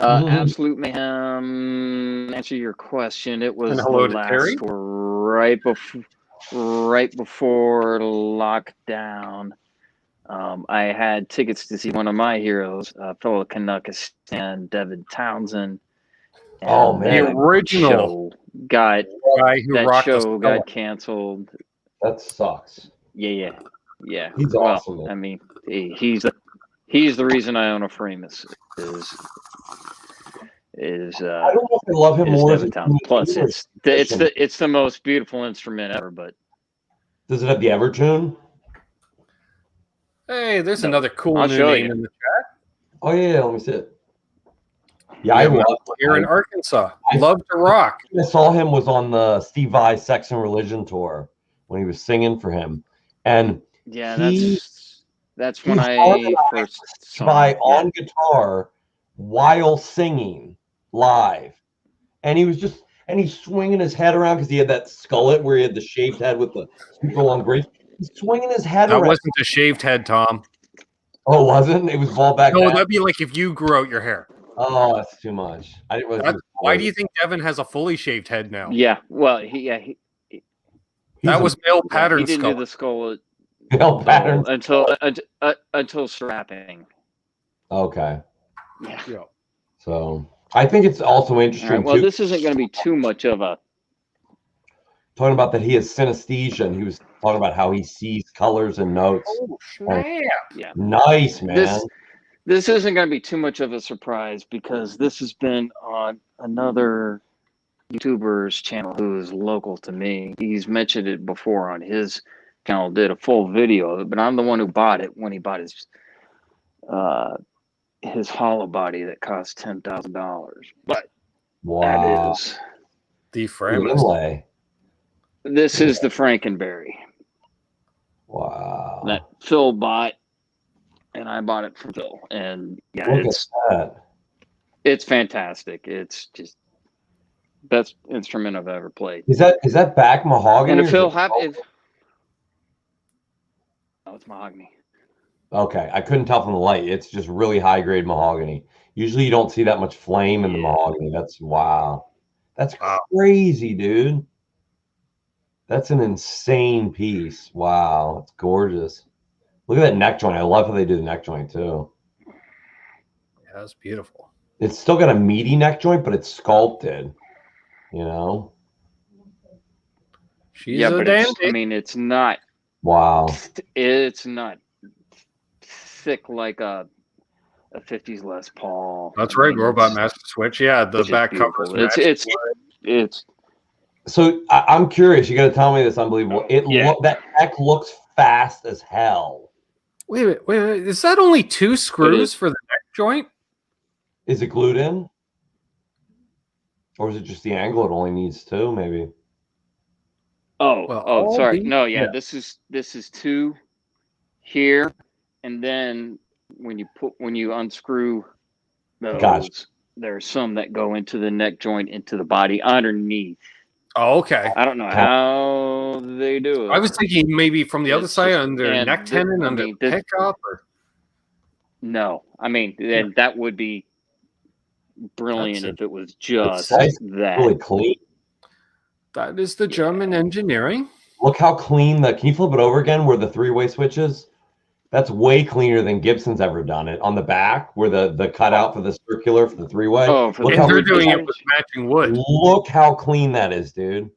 Absolute Mayhem. Answer your question. It was And hello the to last Terry. tour right before lockdown. I had tickets to see one of my heroes, fellow Canucks and Devin Townsend. And Oh, man. The original show got guy who that rocked show us. got canceled. That sucks. Yeah. He's Well, awesome, man. I mean, he's the reason I own a Framus. Is I don't know if I love him is more as a Devin Townsend. Plus, musician. it's the most beautiful instrument ever. But Does it have the Evertune? Hey, there's No, another cool I'll new show name you. in the chat. Oh yeah, let me see it. Yeah, We I have him love here in him. Arkansas. Love to rock. I saw him was on the Steve Vai Sex and Religion tour when he was singing for him, and yeah, he that's when he I harmonized first saw Vai him. on guitar while singing live, and he was just he's swinging his head around because he had that skullet where he had the shaved head with the super long braids. He's swinging his head That around. wasn't a shaved head, Tom. Oh, wasn't it? Was ball back. No, then? that'd be like if you grew out your hair. Oh, that's too much. I didn't really. Why do you think Devin has a fully shaved head now? Yeah, well, That was male pattern he didn't skull. do the skull male pattern until strapping. Okay, Yeah. Yeah. so I think it's also All interesting right, well, too. this isn't going to be too much of a. Talking about that he has synesthesia, and he was talking about how he sees colors and notes. Oh, snap. Yeah. Nice, man. This isn't going to be too much of a surprise because this has been on another YouTuber's channel who is local to me. He's mentioned it before on his channel, did a full video of it, but I'm the one who bought it when he bought his hollow body that cost $10,000. But Wow. that is The Good Framus. inlay. this is the Frankenberry Wow. that Phil bought, and I bought it from Phil. And yeah, Look at that. it's fantastic. It's just best instrument I've ever played. Is that back mahogany? And or if is Phil it- no, it's mahogany. Okay, I couldn't tell from the light. It's just really high grade mahogany. Usually you don't see that much flame in the Yeah. mahogany. That's wow. That's Wow. crazy, dude. That's an insane piece. Wow, that's gorgeous. Look at that neck joint. I love how they do the neck joint too. Yeah, that's beautiful. It's still got a meaty neck joint, but it's sculpted. You know? She's Yeah, a but dandy. it's not Wow. thick like a 50s Les Paul. That's I right, mean, Robot it's- Master Switch. Yeah, the it's just back beautiful. covers. It's So I'm curious. You got to tell me this. Unbelievable. That neck looks fast as hell. Wait. Is that only 2 screws is. for the neck joint? Is it glued in? Or is it just the angle? It only needs 2, maybe. sorry. No, yeah. this is 2 here, and then when you unscrew those, Gotcha. there's some that go into the neck joint into the body underneath. Oh, okay. I don't know how they do it. I was thinking maybe from the other It's side, just- under and neck tendon, under pickup. Or... No, I mean, then that would be brilliant That's if it was just nice. that. Really clean. That is the German engineering. Look how clean can you flip it over again where the 3-way switch is? That's way cleaner than Gibson's ever done it. On the back where the cutout for the circular for the 3-way. Oh, for Look the how And they're three-way doing it switch? with matching wood. Look how clean that is, dude.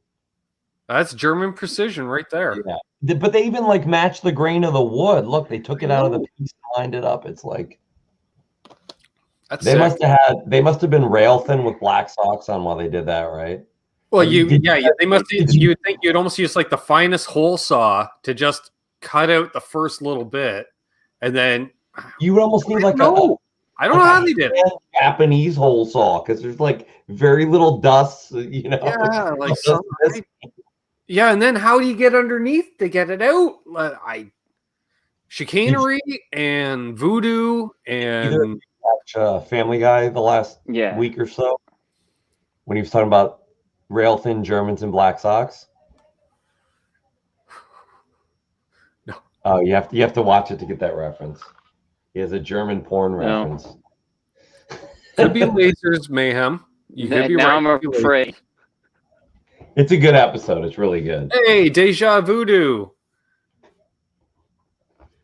That's German precision right there. Yeah. But they even like match the grain of the wood. Look, they took it out of the piece and lined it up. It's like That's they sick. must have been rail thin with black socks on while they did that, right? Well, Like, they must. You would think you'd almost use like the finest hole saw to just cut out the first little bit, and then you would almost need like I don't know how they did it. Japanese hole saw, because there's like very little dust, you know. Yeah, like yeah, and then how do you get underneath to get it out? Chicanery and voodoo and watch Family Guy the last week or so when he was talking about rail thin Germans in black socks. No. Oh, you have to watch it to get that reference. He has a German porn reference. Could be Lasers Mayhem. You could be now right. I'm afraid. It's a good episode. It's really good. Hey, Deja Voodoo.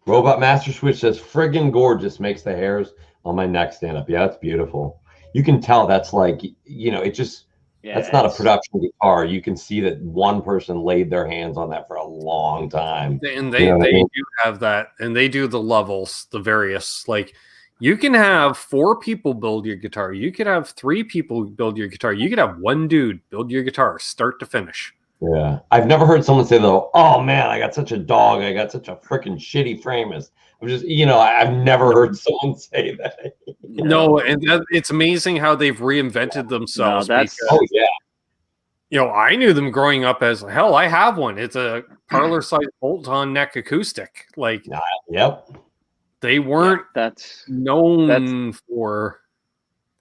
Robot Master Switch says, friggin' gorgeous, makes the hairs on my neck stand up. Yeah, it's beautiful. You can tell that's like, you know, it just, that's not a production guitar. You can see that one person laid their hands on that for a long time. And they do have that, and they do the levels, the various, like, you can have 4 people build your guitar. You could have 3 people build your guitar. You could have one dude build your guitar, start to finish. Yeah. I've never heard someone say, though, oh, man, I got such a dog. I got such a freaking shitty framist. I'm just, you know, I've never heard someone say that. No, and it's amazing how they've reinvented themselves. Yeah, you know, I knew them growing up as, hell, I have one. It's a parlor-sized bolt-on neck acoustic. Like, they weren't known for...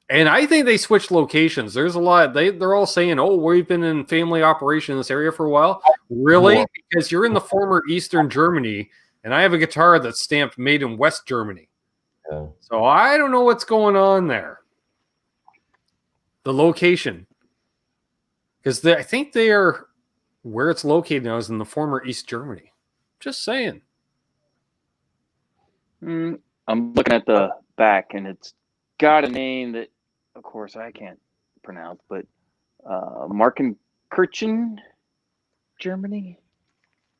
And I think they switched locations. There's a lot. They're all saying, oh, we've been in family operation in this area for a while. Really? Yeah. Because you're in the former Eastern Germany, and I have a guitar that's stamped made in West Germany. Yeah. So I don't know what's going on there. The location. Because I think they are, where it's located now is in the former East Germany. Just saying. I'm looking at the back, and it's got a name that, of course, I can't pronounce, but Markenkirchen, Germany.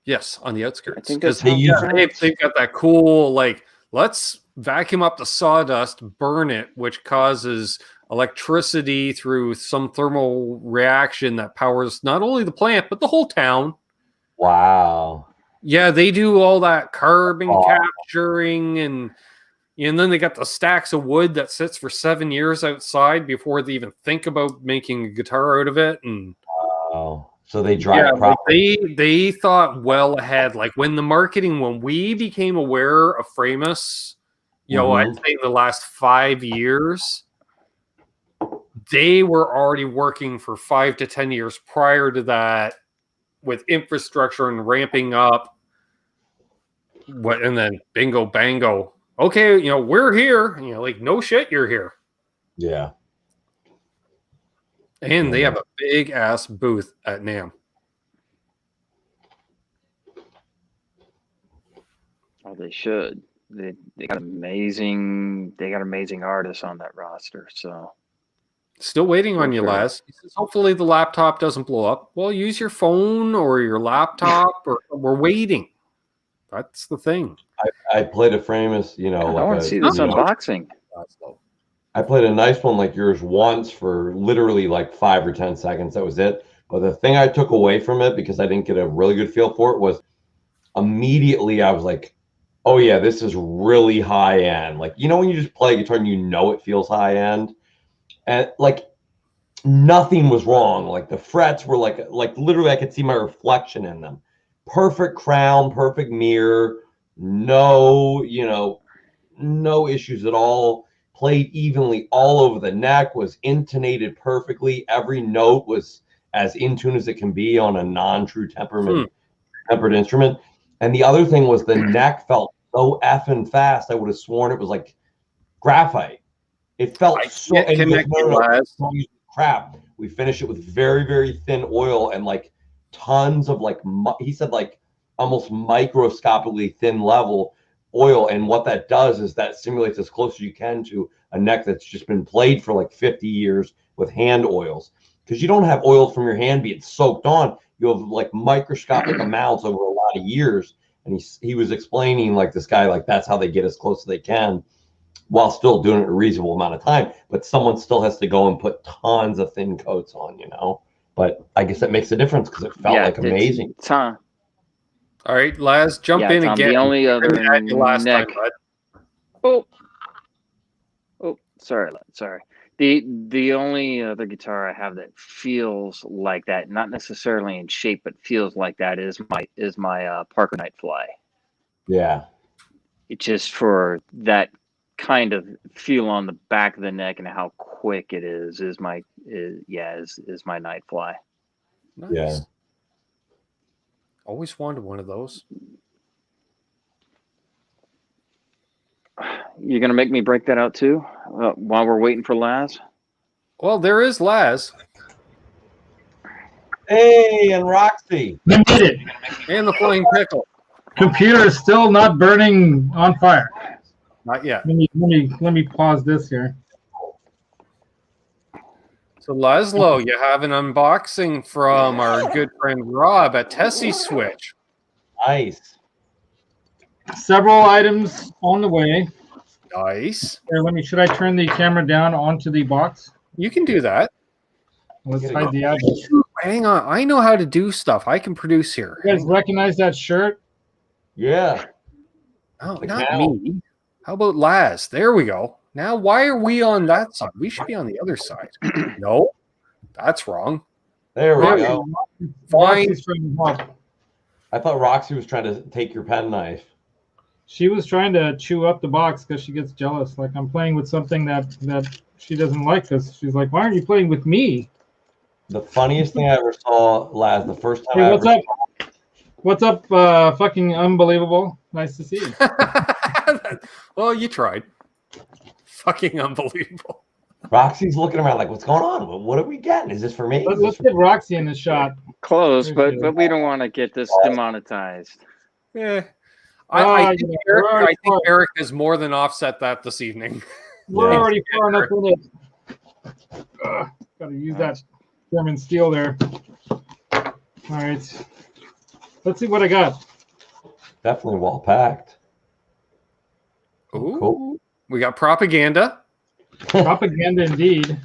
Yes, on the outskirts. I think that's they've got that cool, like, let's vacuum up the sawdust, burn it, which causes electricity through some thermal reaction that powers not only the plant, but the whole town. Wow. Yeah, they do all that carbon capturing, and then they got the stacks of wood that sits for 7 years outside before they even think about making a guitar out of it. And so they drive properly. They thought well ahead. Like when we became aware of Framus, you know, I'd say in the last 5 years, they were already working for 5 to 10 years prior to that with infrastructure and ramping up. And then bingo bango. Okay, you know, we're here. You know, like, no shit, you're here. Yeah. And they have a big ass booth at NAMM. Oh, they should. They got amazing artists on that roster. So still waiting on you, Laz. He says, hopefully the laptop doesn't blow up. Well, use your phone or your laptop, or we're waiting. That's the thing. I played a Framus, you know. I want to see this unboxing. I played a nice one like yours once for literally like 5 or 10 seconds. That was it. But the thing I took away from it, because I didn't get a really good feel for it, was immediately I was like, oh yeah, this is really high end. Like, you know, when you just play a guitar and you know it feels high end, and like nothing was wrong. Like the frets were like literally I could see my reflection in them. Perfect crown, perfect mirror, no issues at all. Played evenly all over the neck, was intonated perfectly. Every note was as in tune as it can be on a non-true tempered instrument. And the other thing was the neck felt so effing fast. I would have sworn it was like graphite. It felt crap. We finished it with very, very thin oil and like tons of like, he said like almost microscopically thin level oil. And what that does is that simulates as close as you can to a neck that's just been played for like 50 years with hand oils. Because you don't have oil from your hand being soaked on. You have like microscopic amounts over a lot of years. And he was explaining, like, this guy, like, that's how they get as close as they can while still doing it a reasonable amount of time. But someone still has to go and put tons of thin coats on, you know? But I guess that makes a difference because it felt like amazing. Tom. All right, Laz, jump in Tom, again. The only other last neck. time, bud. Sorry. The only other guitar I have that feels like that, not necessarily in shape, but feels like that is my Parker Nightfly. Yeah. It's just for that kind of feel on the back of the neck and how quick it is my Nightfly. Nice. Yeah. Always wanted one of those. You're gonna make me break that out too while we're waiting for Laz? Well, there is Laz. Hey, and Roxy. We made it. And the flying pickle. Computer is still not burning on fire. Not yet. Let me pause this here. So, Laszlo, you have an unboxing from our good friend Rob at Tesi Switch. Nice. Several items on the way. Nice. Here, should I turn the camera down onto the box? You can do that. Let's hide the address. Hang on. I know how to do stuff. I can produce here. You guys recognize that shirt? Yeah. Oh, The not cow. me. How about Laz? There we go. Now, why are we on that side? We should be on the other side. No, that's wrong. There we There go. Fine. Roxy's trying to help. I thought Roxy was trying to take your penknife. She was trying to chew up the box because she gets jealous. Like I'm playing with something that she doesn't like because she's like, why aren't you playing with me? The funniest thing I ever saw, Laz, the first time Hey, I what's ever up? What's up, fucking unbelievable? Nice to see you. Well, you tried. Fucking unbelievable. Roxy's looking around like, what's going on? What are we getting? Is this for me? Let's get Roxy in the shot. Close, There's but we don't want to get this demonetized. Yeah. Ah, think yeah, we're already Eric has more than offset that this evening. We're Yeah. already far enough in it. Gotta use that German steel there. All right. Let's see what I got. Definitely well packed. Ooh. Cool. We got propaganda. Propaganda indeed.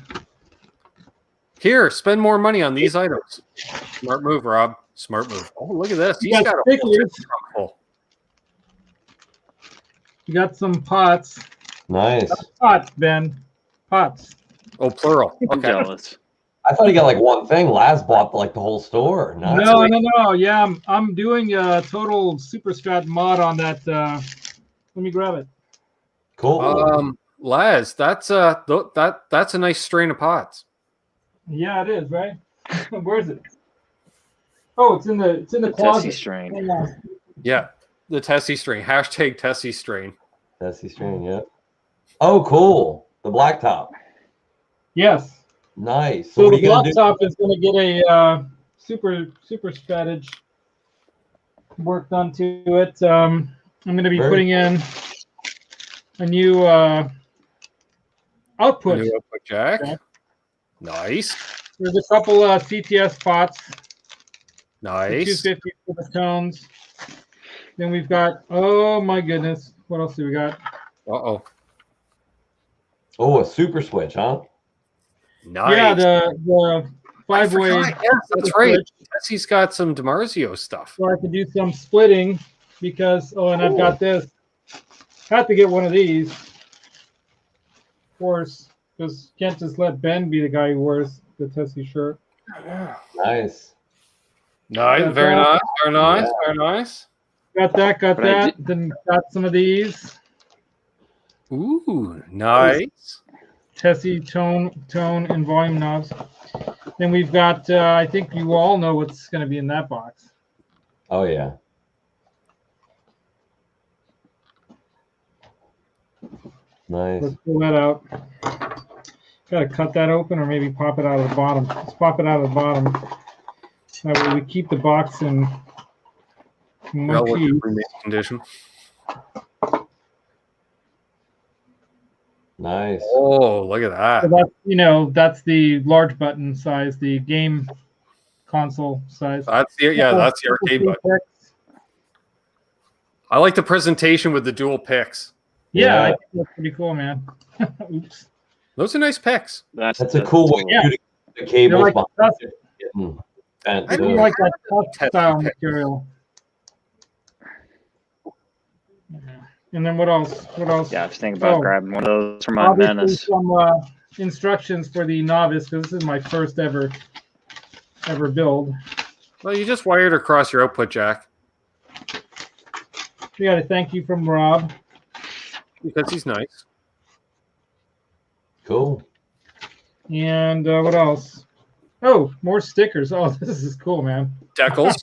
Here, spend more money on these items. Smart move, Rob. Smart move. Oh, look at this. You He's got got a whole stickers. trunk full. You got some pots. Nice. Pots, Ben. Pots. Oh, plural. I'm Okay. jealous. I thought he got like one thing. Laz bought like the whole store. Nice. No. Yeah, I'm doing a total super strat mod on that. Let me grab it. Cool. Laz, that's a nice strain of pots. Yeah, it is, right? Where is it? Oh, it's in the The closet. Tesi strain. Hang on. Yeah, the Tesi strain. Hashtag Tesi strain. Tesi strain, yeah. Oh, cool. The blacktop. Yes. Nice. So what are the you gonna do? laptop is going to get a super strategy work done to it. I'm going to be Very putting in a new output. New output jack. Okay. Nice. There's a couple CTS pots. Nice. 250 for the tones. Then we've got, oh my goodness, what else do we got? Uh-oh. Oh, a super switch, huh? Yeah, Nice. the I 5-way. forgot. Yes, that's right. Tesi's got some DiMarzio stuff. So I could do some splitting because, and I've got this. Have to get one of these. Of course, because can't just let Ben be the guy who wears the Tesi shirt. Nice. Nice. Yeah, Very that- nice. Very nice. Yeah. Very nice. Got that, But I Then got some of these. Ooh, nice. Tesi tone and volume knobs. Then we've got, I think you all know what's going to be in that box. Oh, yeah. Nice. Let's pull that out. Got to cut that open or maybe pop it out of the bottom. Let's pop it out of the bottom. That way we keep the box in one piece. Relatively mint condition. Nice. Oh, look at that. So that's the large button size, the game console size. That's the arcade button. I like the presentation with the dual picks. Yeah, I Yeah. think that's pretty cool, man. Oops. Those are nice picks. That's a cool way Yeah. to do the cables They're like behind custom. it. getting bent I I don't don't too. like that tough Tesi style pedals. material. And then what else? What else? Yeah, I was thinking about Oh, grabbing one of those for my obviously Menace. some instructions for the novice, because this is my first ever build. Well, you just wired across your output jack We got a thank you from Rob. because he's nice. Cool. And what else? Oh, more stickers. Oh, this is cool, man. Decals.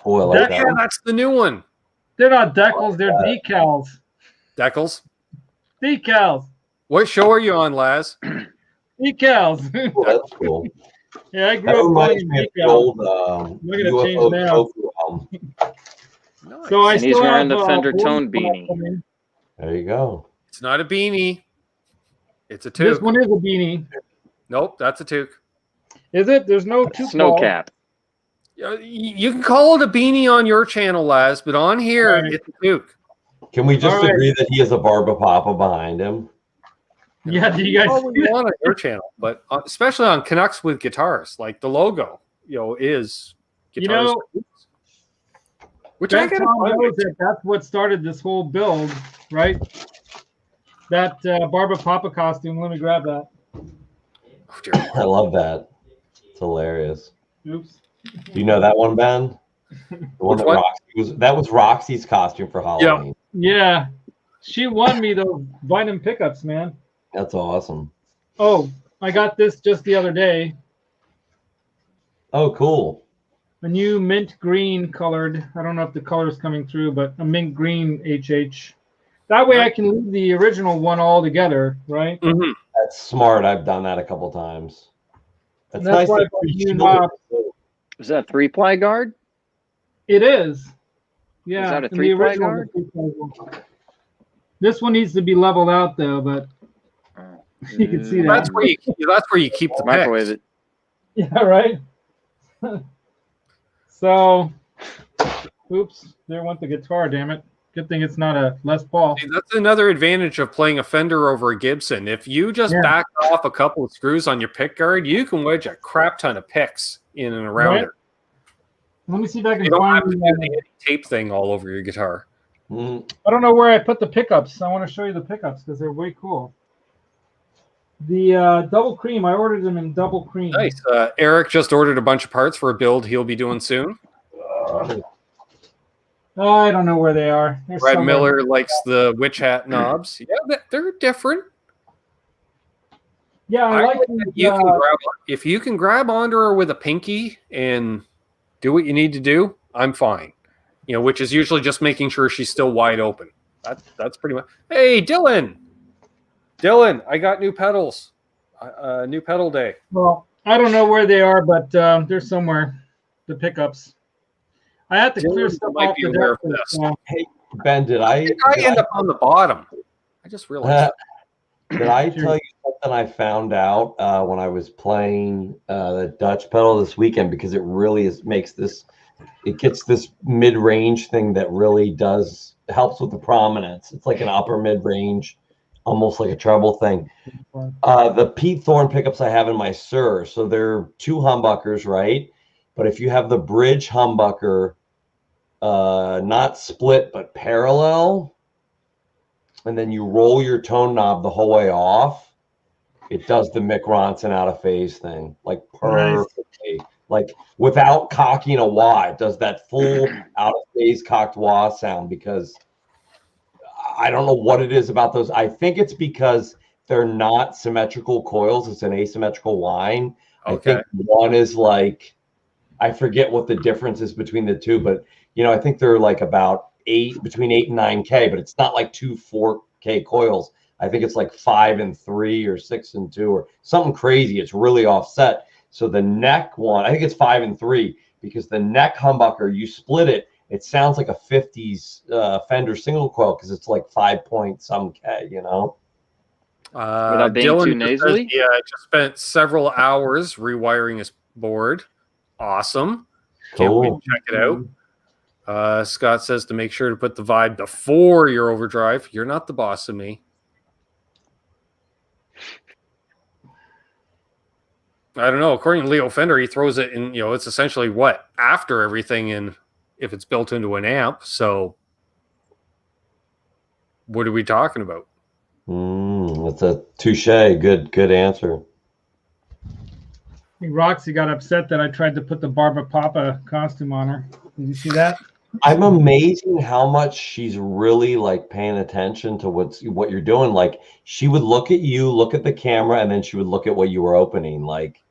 Oh, I like That- that Yeah, one. that's the new one. They're not decals, they're decals. Decals. Decals. What show are you on, Laz? Decals. Oh, that's cool. Yeah, I That grew up reminds playing me of the decals. old Look at it change UFO now. tofu album. Nice. So I And he's still wearing have, the Fender one Tone spot beanie. coming. There you go. It's not a beanie. It's a This toque. one is a beanie. Nope, that's a toque. Is it? There's no two Snow cap. You can call it a beanie on your channel, Laz, but on here, Right. it's a toque. Can we just All right. agree that he has a Barba Papa behind him? Yeah, do you guys All see we that? want on your channel, but especially on Canucks with guitars, like the logo, is guitars. Which I That gotta Tom find knows it. that that's what started this whole build, right? That Barba Papa costume. Let me grab that. Oh, dear. I love that. It's hilarious. Oops. Do you know that one, Ben? The one Which that one? that was Roxy's costume for Halloween. Yeah, she won me those Vitamin pickups, man. That's awesome. Oh, I got this just the other day. Oh, cool. A new mint green colored. I don't know if the color's coming through, but a mint green HH. That way I can leave the original one all together, right? Mhm. That's smart. I've done that a couple times. That's, And that's nice. why I that bought you you shielded knobs. it. Is that 3-ply guard? It is. Yeah. Is that a and the 3-ply original guard? is a 3-ply one. This one needs to be leveled out though, but you can see that. That's where you keep the Microwave picks. it. Yeah, right. So, oops, there went the guitar. Damn it! Good thing it's not a Les Paul. See, that's another advantage of playing a Fender over a Gibson. If you just Yeah. back off a couple of screws on your pick guard, you can wedge a crap ton of picks in and around Right. it. Let me see if I You can don't have find. to do the tape thing all over your guitar. Mm, I don't know where I put the pickups. I want to show you the pickups because they're way cool. The double cream. I ordered them in double cream. Nice. Eric just ordered a bunch of parts for a build he'll be doing soon. I don't know where they are. They're Brad somewhere. Miller likes the witch hat knobs. Yeah, they're different. Yeah, I like You can the, grab, if you can grab onto her with a pinky and do what you need to do, I'm fine. Which is usually just making sure she's still wide open. That's pretty much. Hey, Dylan, I got new pedals. New pedal day. well, I don't know where they are, but they're somewhere. The pickups. I have to clear Dylan stuff might off be the aware desk. of this. Hey, Ben, did I End up on the bottom. I just realized. did I tell you something I found out when I was playing the Dutch pedal this weekend? Because it really makes this. It gets this mid-range thing that really helps with the prominence. It's like an upper mid-range, almost like a treble thing. The Pete Thorne pickups I have in my Sur, so they're 2 humbuckers, right? But if you have the bridge humbucker, not split but parallel, and then you roll your tone knob the whole way off, it does the Mick Ronson out of phase thing, like perfectly. Like without cocking a wah, it does that full out of phase cocked wah sound, because I don't know what it is about those. I think it's because they're not symmetrical coils. It's an asymmetrical line. Okay. I think one is like, I forget what the difference is between the two, but I think they're like about between 8 and 9K, but it's not like 2 4K coils. I think it's like 5 and 3 or 6 and 2 or something crazy. It's really offset. So the neck one, I think it's 5 and 3, because the neck humbucker, you split it, it sounds like a 50s Fender single coil, because it's like 5 point some K, Without being Dylan too just nasally? says, I just spent several hours rewiring his board. Awesome. Can't wait to check it out. Scott says to make sure to put the vibe before your overdrive. You're not the boss of me. I don't know. According to Leo Fender, he throws it in, it's essentially what? After everything, and if it's built into an amp. So what are we talking about? That's a touche. Good answer. I think Roxy got upset that I tried to put the Barba Papa costume on her. Did you see that? I'm amazing how much she's really like paying attention to what you're doing. Like she would look at you, look at the camera, and then she would look at what you were opening. Like,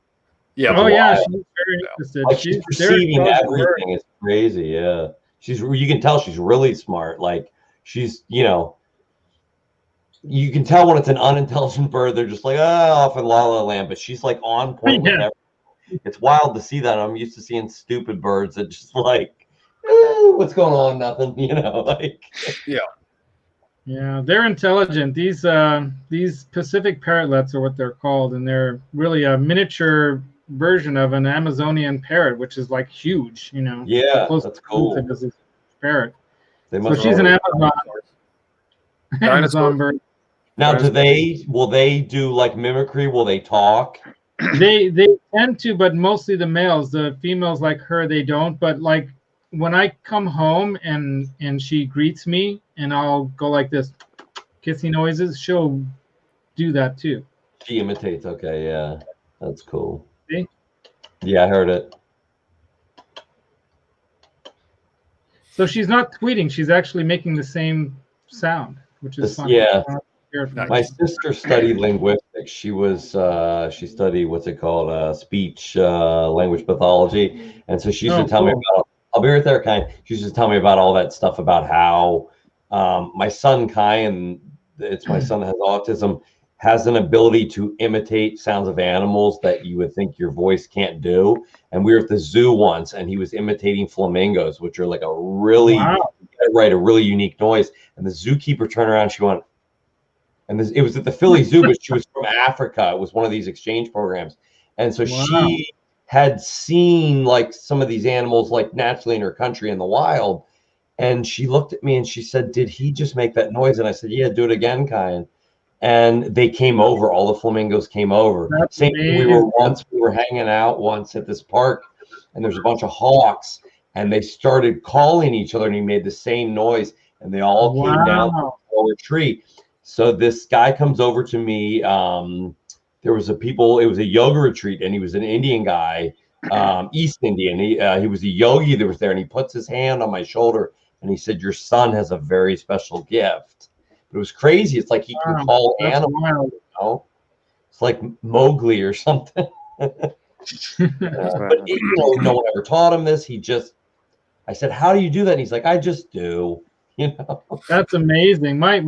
Yeah. Oh yeah, she's very interested. like she's perceiving very close to her. everything. It's crazy. Yeah, you can tell she's really smart. Like she's, you can tell when it's an unintelligent bird. They're just like, off in La La Land. But she's like on point with everything. It's wild to see that. I'm used to seeing stupid birds that just like, what's going on? Nothing, like. Yeah, they're intelligent. These Pacific parrotlets are what they're called, and they're really a miniature version of an Amazonian parrot, which is like huge. Yeah, that's cool. As a parrot. So she's an Amazon bird. Now, will they do like mimicry? Will they talk? They tend to, but mostly the males. The females like her, they don't. But like when I come home and she greets me and I'll go like this, kissing noises, she'll do that too. She imitates. Okay, yeah, that's cool. See? Yeah, I heard it. So she's not tweeting; she's actually making the same sound, which is fun. Yeah. Nice. My sister studied linguistics. She studied what's it called, speech language pathology, and so she used to tell me about. I'll be right there, Kai. She used to tell me about all that stuff about how my son Kai, and it's my son that has autism, has an ability to imitate sounds of animals that you would think your voice can't do. And we were at the zoo once, and he was imitating flamingos, which are like a really unique noise. And the zookeeper turned around, she went. And it was at the Philly Zoo, but she was from Africa. It was one of these exchange programs. And so she had seen like some of these animals like naturally in her country in the wild. And she looked at me and she said, "Did he just make that noise?" And I said, "Yeah, do it again, Kai." And they came over. All the flamingos came over. Same thing. We were hanging out once at this park, and there's a bunch of hawks, and they started calling each other, and he made the same noise, and they all came down from the lower tree. So this guy comes over to me. It was a yoga retreat, and he was an Indian guy, East Indian. He was a yogi that was there, and he puts his hand on my shoulder, and he said, "Your son has a very special gift." It was crazy. It's like he can call animals. It's like Mowgli or something. But no one ever taught him this. I said, "How do you do that?" And he's like, "I just do." That's amazing. My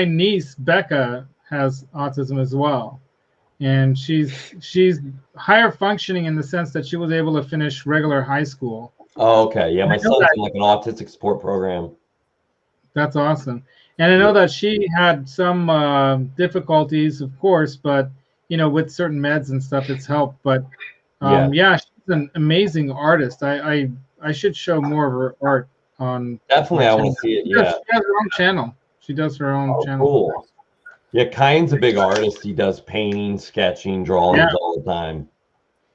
niece Becca has autism as well, and she's higher functioning in the sense that she was able to finish regular high school. Oh, okay. Yeah, my son's in like an autistic support program. That's awesome. And I know that she had some difficulties, of course, but with certain meds and stuff, it's helped. But she's an amazing artist. I should show more of her art. Definitely, I want to see it. Yeah, she has her own channel. She does her own channel. Cool. Yeah, Kyan's a big artist. He does painting, sketching, drawings all the time.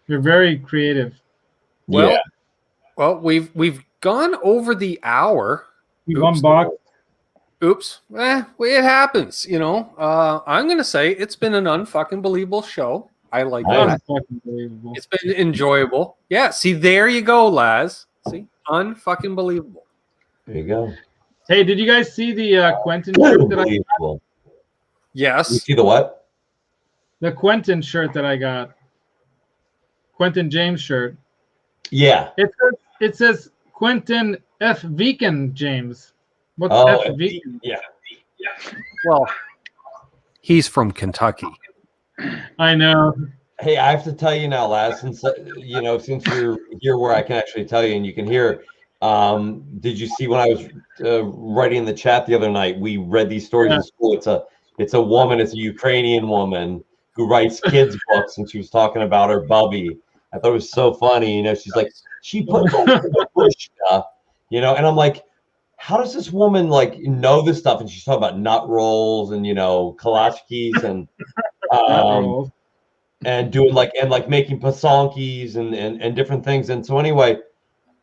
You're very creative. Well, we've gone over the hour. We've unboxed. Oops. It happens. I'm gonna say it's been an unfucking believable show. I like that. Unbelievable. It's been enjoyable. Yeah. See, there you go, Laz. See, unfucking believable. There you go. Hey, did you guys see the Quentin shirt that I got? Yes. You see the what? The Quentin shirt that I got. Quentin James shirt. Yeah. It says Quentin F. Viken James. What's F. Viken? Yeah. Well, he's from Kentucky. I know. Hey, I have to tell you now, Laz, since you're here where I can actually tell you and you can hear. Did you see when I was writing in the chat the other night? We read these stories in school. It's a woman. It's a Ukrainian woman who writes kids books, and she was talking about her bubby. I thought it was so funny. She's like, she put the pushka, and I'm like, how does this woman know this stuff? And she's talking about nut rolls and kalachkis and and doing like making pasonkis and different things. And so anyway,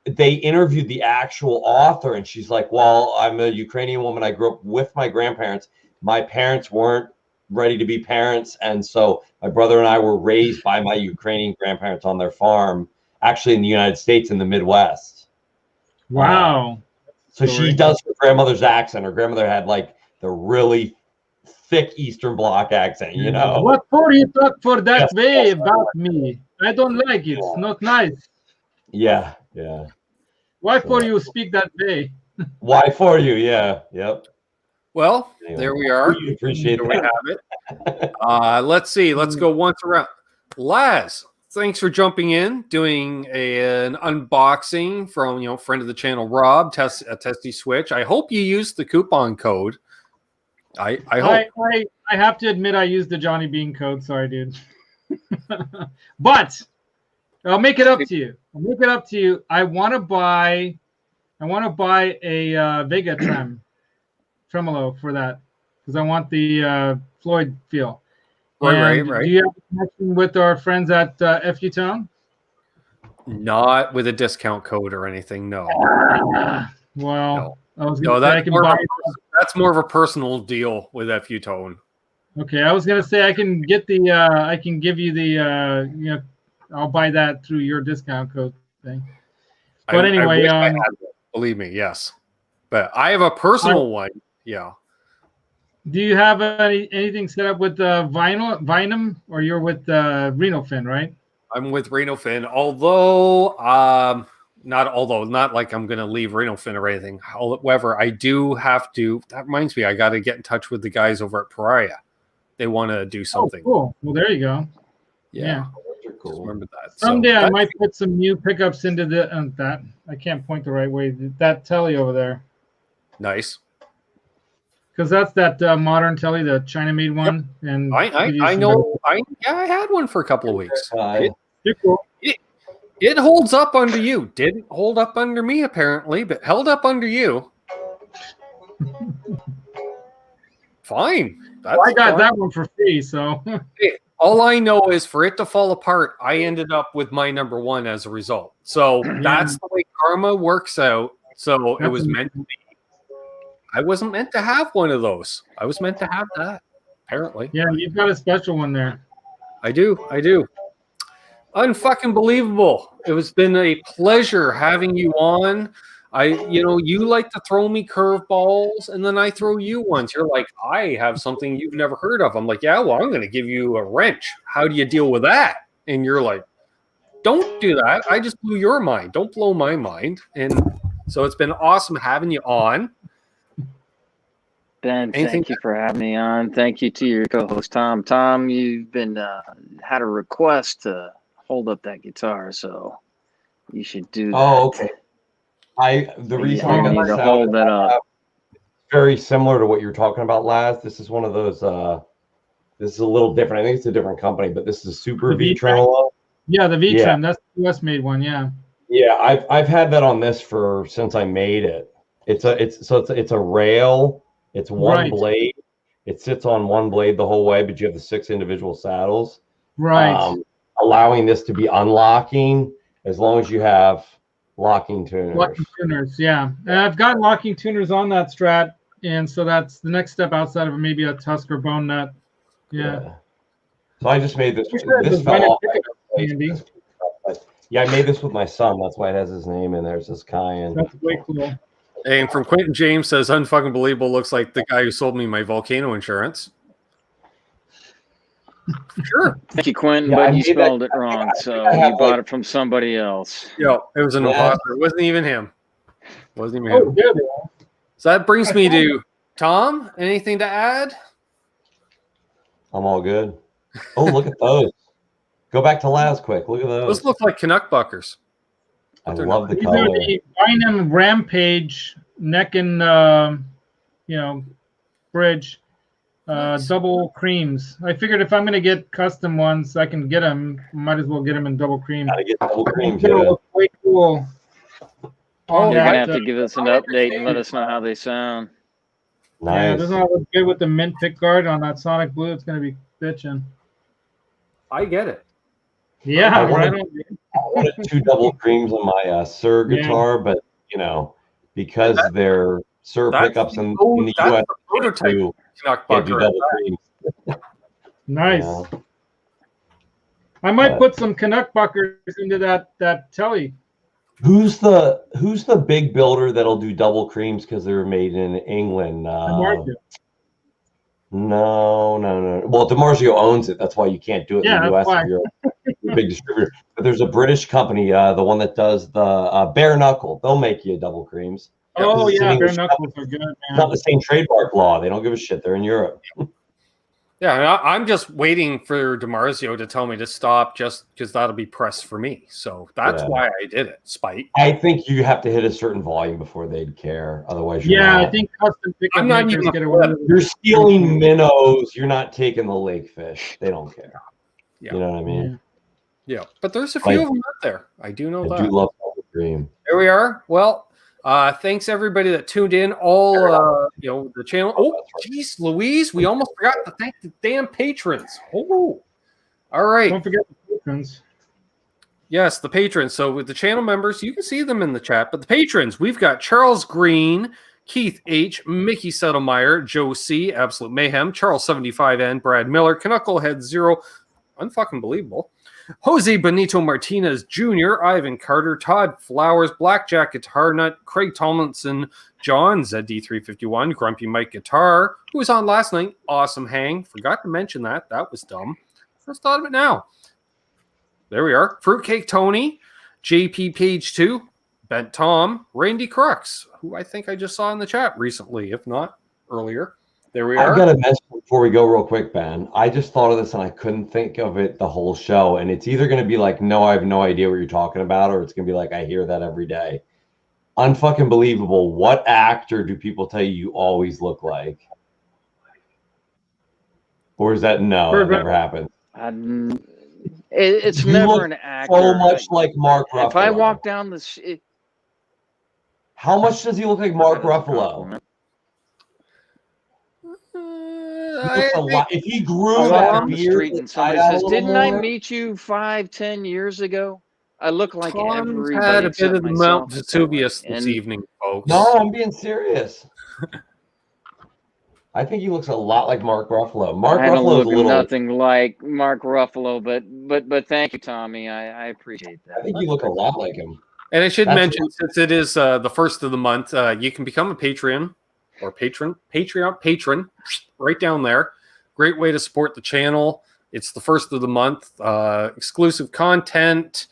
they interviewed the actual author, and she's like, well, I'm a Ukrainian woman. I grew up with my grandparents. My parents weren't ready to be parents, and so my brother and I were raised by my Ukrainian grandparents on their farm, actually in the United States in the Midwest. Wow. So she does her grandmother's accent. Her grandmother had like the really thick Eastern Bloc accent, you know. What for you talk for that way about me? I don't like it. It's not nice. Yeah. Why for you speak that way? Why for you? Yeah. Yep. Well, Anyway, there we are. we appreciate There we that. have it. Let's see. Let's go once around. Laz, thanks for jumping in, doing an unboxing from friend of the channel Rob, Tesi Switch. I hope you used the coupon code. I hope. I have to admit I used the Johnny Bean code. Sorry, dude. But I'll make it up to you. I want to buy a Vega tremolo for that because I want the Floyd feel. Right. Do you have a connection with our friends at FU Tone? Not with a discount code or anything. No. Well, No. I was going to say I can buy. That's more of a personal deal with FU Tone. Okay, I was going to say I can get the. I can give you the. I'll buy that through your discount code thing. But anyway, I had it, believe me, yes. But I have a personal one. Yeah. Do you have anything set up with Vinum, or you're with Reno Fin, right? I'm with Reno Fin, although not like I'm going to leave Reno Fin or anything. However, I do have to. That reminds me, I got to get in touch with the guys over at Pariah. They want to do something. Oh, cool. Well, there you go. Yeah. Cool. Remember that. Someday I might put some new pickups into that. I can't point the right way. That telly over there. Nice. Because that's that modern telly, the China-made one. Yep. And I know. I had one for a couple of weeks. Cool. It holds up under you. Didn't hold up under me apparently, but held up under you. Fine. I got that one for free. So hey, all I know is for it to fall apart, I ended up with my number one as a result. So that's the way karma works out. So it was meant to be. I wasn't meant to have one of those. I was meant to have that, apparently. Yeah, you've got a special one there. I do. Unfucking believable. It has been a pleasure having you on. You like to throw me curveballs, and then I throw you ones. You're like, I have something you've never heard of. I'm like, yeah, well, I'm going to give you a wrench. How do you deal with that? And you're like, don't do that. I just blew your mind. Don't blow my mind. And so it's been awesome having you on. Ben, thank you for having me on. Thank you to your co-host, Tom. Tom, you've been had a request to hold up that guitar, so you should do that. Oh, okay. The reason I got to hold that up. Very similar to what you're talking about, Laz. This is one of those. This is a little different. I think it's a different company, but this is a Super V tremolo. Yeah, the V trem. That's the US made one. Yeah. Yeah, I've had that on this since I made it. It's a rail. It's one blade. It sits on one blade the whole way, but you have the 6 individual saddles. Right. Allowing this to be unlocking as long as you have locking tuners. Locking tuners, yeah. And I've got locking tuners on that Strat, and so that's the next step outside of maybe a Tusk or Bone Nut. Yeah. So I just made this. This fell off. Yeah, I made this with my son. That's why it has his name in there. It says Cayenne. That's way cool. And from Quentin James says, unfucking believable, looks like the guy who sold me my volcano insurance. Sure. Thank you, Quentin, but you spelled it wrong, so you bought it from somebody else. Yeah, it was an imposter. It wasn't even him. Wasn't even him. So that brings me to Tom. Anything to add? I'm all good. Oh, look at those. Go back to Laz quick. Look at those. Those look like Canuck buckers. I love the These color. are the Bynum Rampage neck and bridge double creams. I figured if I'm going to get custom ones, I can get them. Might as well get them in double cream. Gotta get double creams. Way cool. You're gonna have to give us an update and let us know how they sound. Nice. Yeah, doesn't it look good with the mint pick guard on that Sonic Blue? It's going to be bitching. I get it. Yeah, I right wanted, on. I wanted 2 double creams on my Sir Yeah. guitar, but because they're Sir pickups in the that's US, the prototype can't do Canuck double creams. Nice. I might put some Canuck buckers into that telly. Who's the big builder that'll do double creams because they're made in England? No. Well, DiMarzio owns it. That's why you can't do it in the US if you're a big distributor. But there's a British company, the one that does the bare knuckle. They'll make you double creams. Oh yeah, bare knuckles are good. It's not the same trademark law. They don't give a shit. They're in Europe. Yeah, I'm just waiting for DiMarzio to tell me to stop, just because that'll be press for me. So that's why I did it. Spite. I think you have to hit a certain volume before they'd care. Otherwise, you're I think custom pickup makers get away with it. You're stealing minnows. You're not taking the lake fish. They don't care. Yeah. You know what I mean? Yeah, but there's a few of them out there. I do know that. I do love the dream. There we are. Well, thanks everybody that tuned in. All the channel. Oh, geez, Louise, we almost forgot to thank the damn patrons. Oh, all right. Don't forget the patrons. Yes, the patrons. So with the channel members, you can see them in the chat. But the patrons, we've got Charles Green, Keith H, Mickey Settlemeyer, Joe C, Absolute Mayhem, Charles 75N, Brad Miller, Knucklehead 0, unfucking believable. Jose Benito Martinez Jr., Ivan Carter, Todd Flowers, Blackjack Guitar Nut, Craig Tomlinson, John ZD351, Grumpy Mike Guitar, who was on last night. Awesome Hang. Forgot to mention that. That was dumb. First thought of it now. There we are. Fruitcake Tony, JP Page 2, Bent Tom, Randy Crux, who I think I just saw in the chat recently, if not earlier. There we are. I've got to mention before we go real quick, Ben. I just thought of this and I couldn't think of it the whole show. And it's either going to be like, no, I have no idea what you're talking about, or it's going to be like, I hear that every day. Unfucking believable. What actor do people tell you always look like? Or is that no? It never happened. It's never an actor. So much like Mark Ruffalo. If I walk down the how much does he look like Mark Ruffalo? If he grew that beard and somebody says, "Didn't I meet you 5-10 years ago?" I look like everybody had a bit of the Mount Vesuvius this evening, folks. No, I'm being serious. I think he looks a lot like Mark Ruffalo. I don't look nothing like Mark Ruffalo, but thank you, Tommy. I appreciate that. I think you look a lot like him. And I should mention, since it is the first of the month, you can become a Patreon or patron right down there. Great way to support the channel. It's the first of the month. Exclusive content,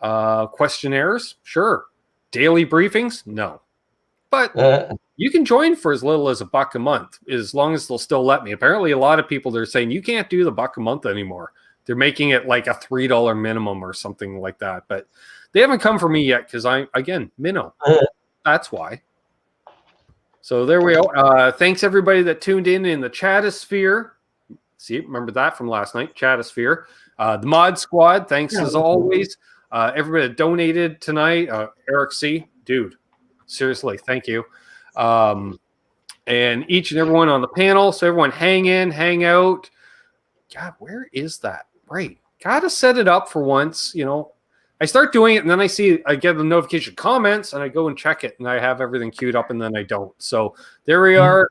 questionnaires, sure. Daily briefings, no. But you can join for as little as $1 a month, as long as they'll still let me. Apparently, a lot of people are saying you can't do the $1 a month anymore. They're making it like a $3 minimum or something like that. But they haven't come for me yet because minnow. That's why. So there we go. Thanks everybody that tuned in the Chatosphere. See, remember that from last night, Chatosphere. The Mod Squad, thanks as always. Everybody that donated tonight. Eric C, dude, seriously, thank you. And each and everyone on the panel. So everyone hang in, hang out. God, where is that? Right. Gotta set it up for once. I start doing it and then I get the notification comments and I go and check it and I have everything queued up and then I don't. So there we are.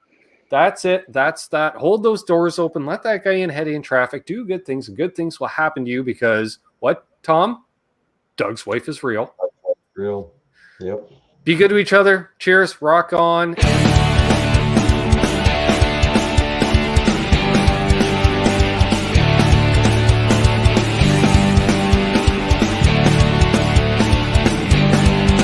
That's it. That's that. Hold those doors open. Let that guy in, head in traffic. Do good things, and good things will happen to you because what, Tom? Doug's wife is real. Real. Yep. Be good to each other. Cheers. Rock on.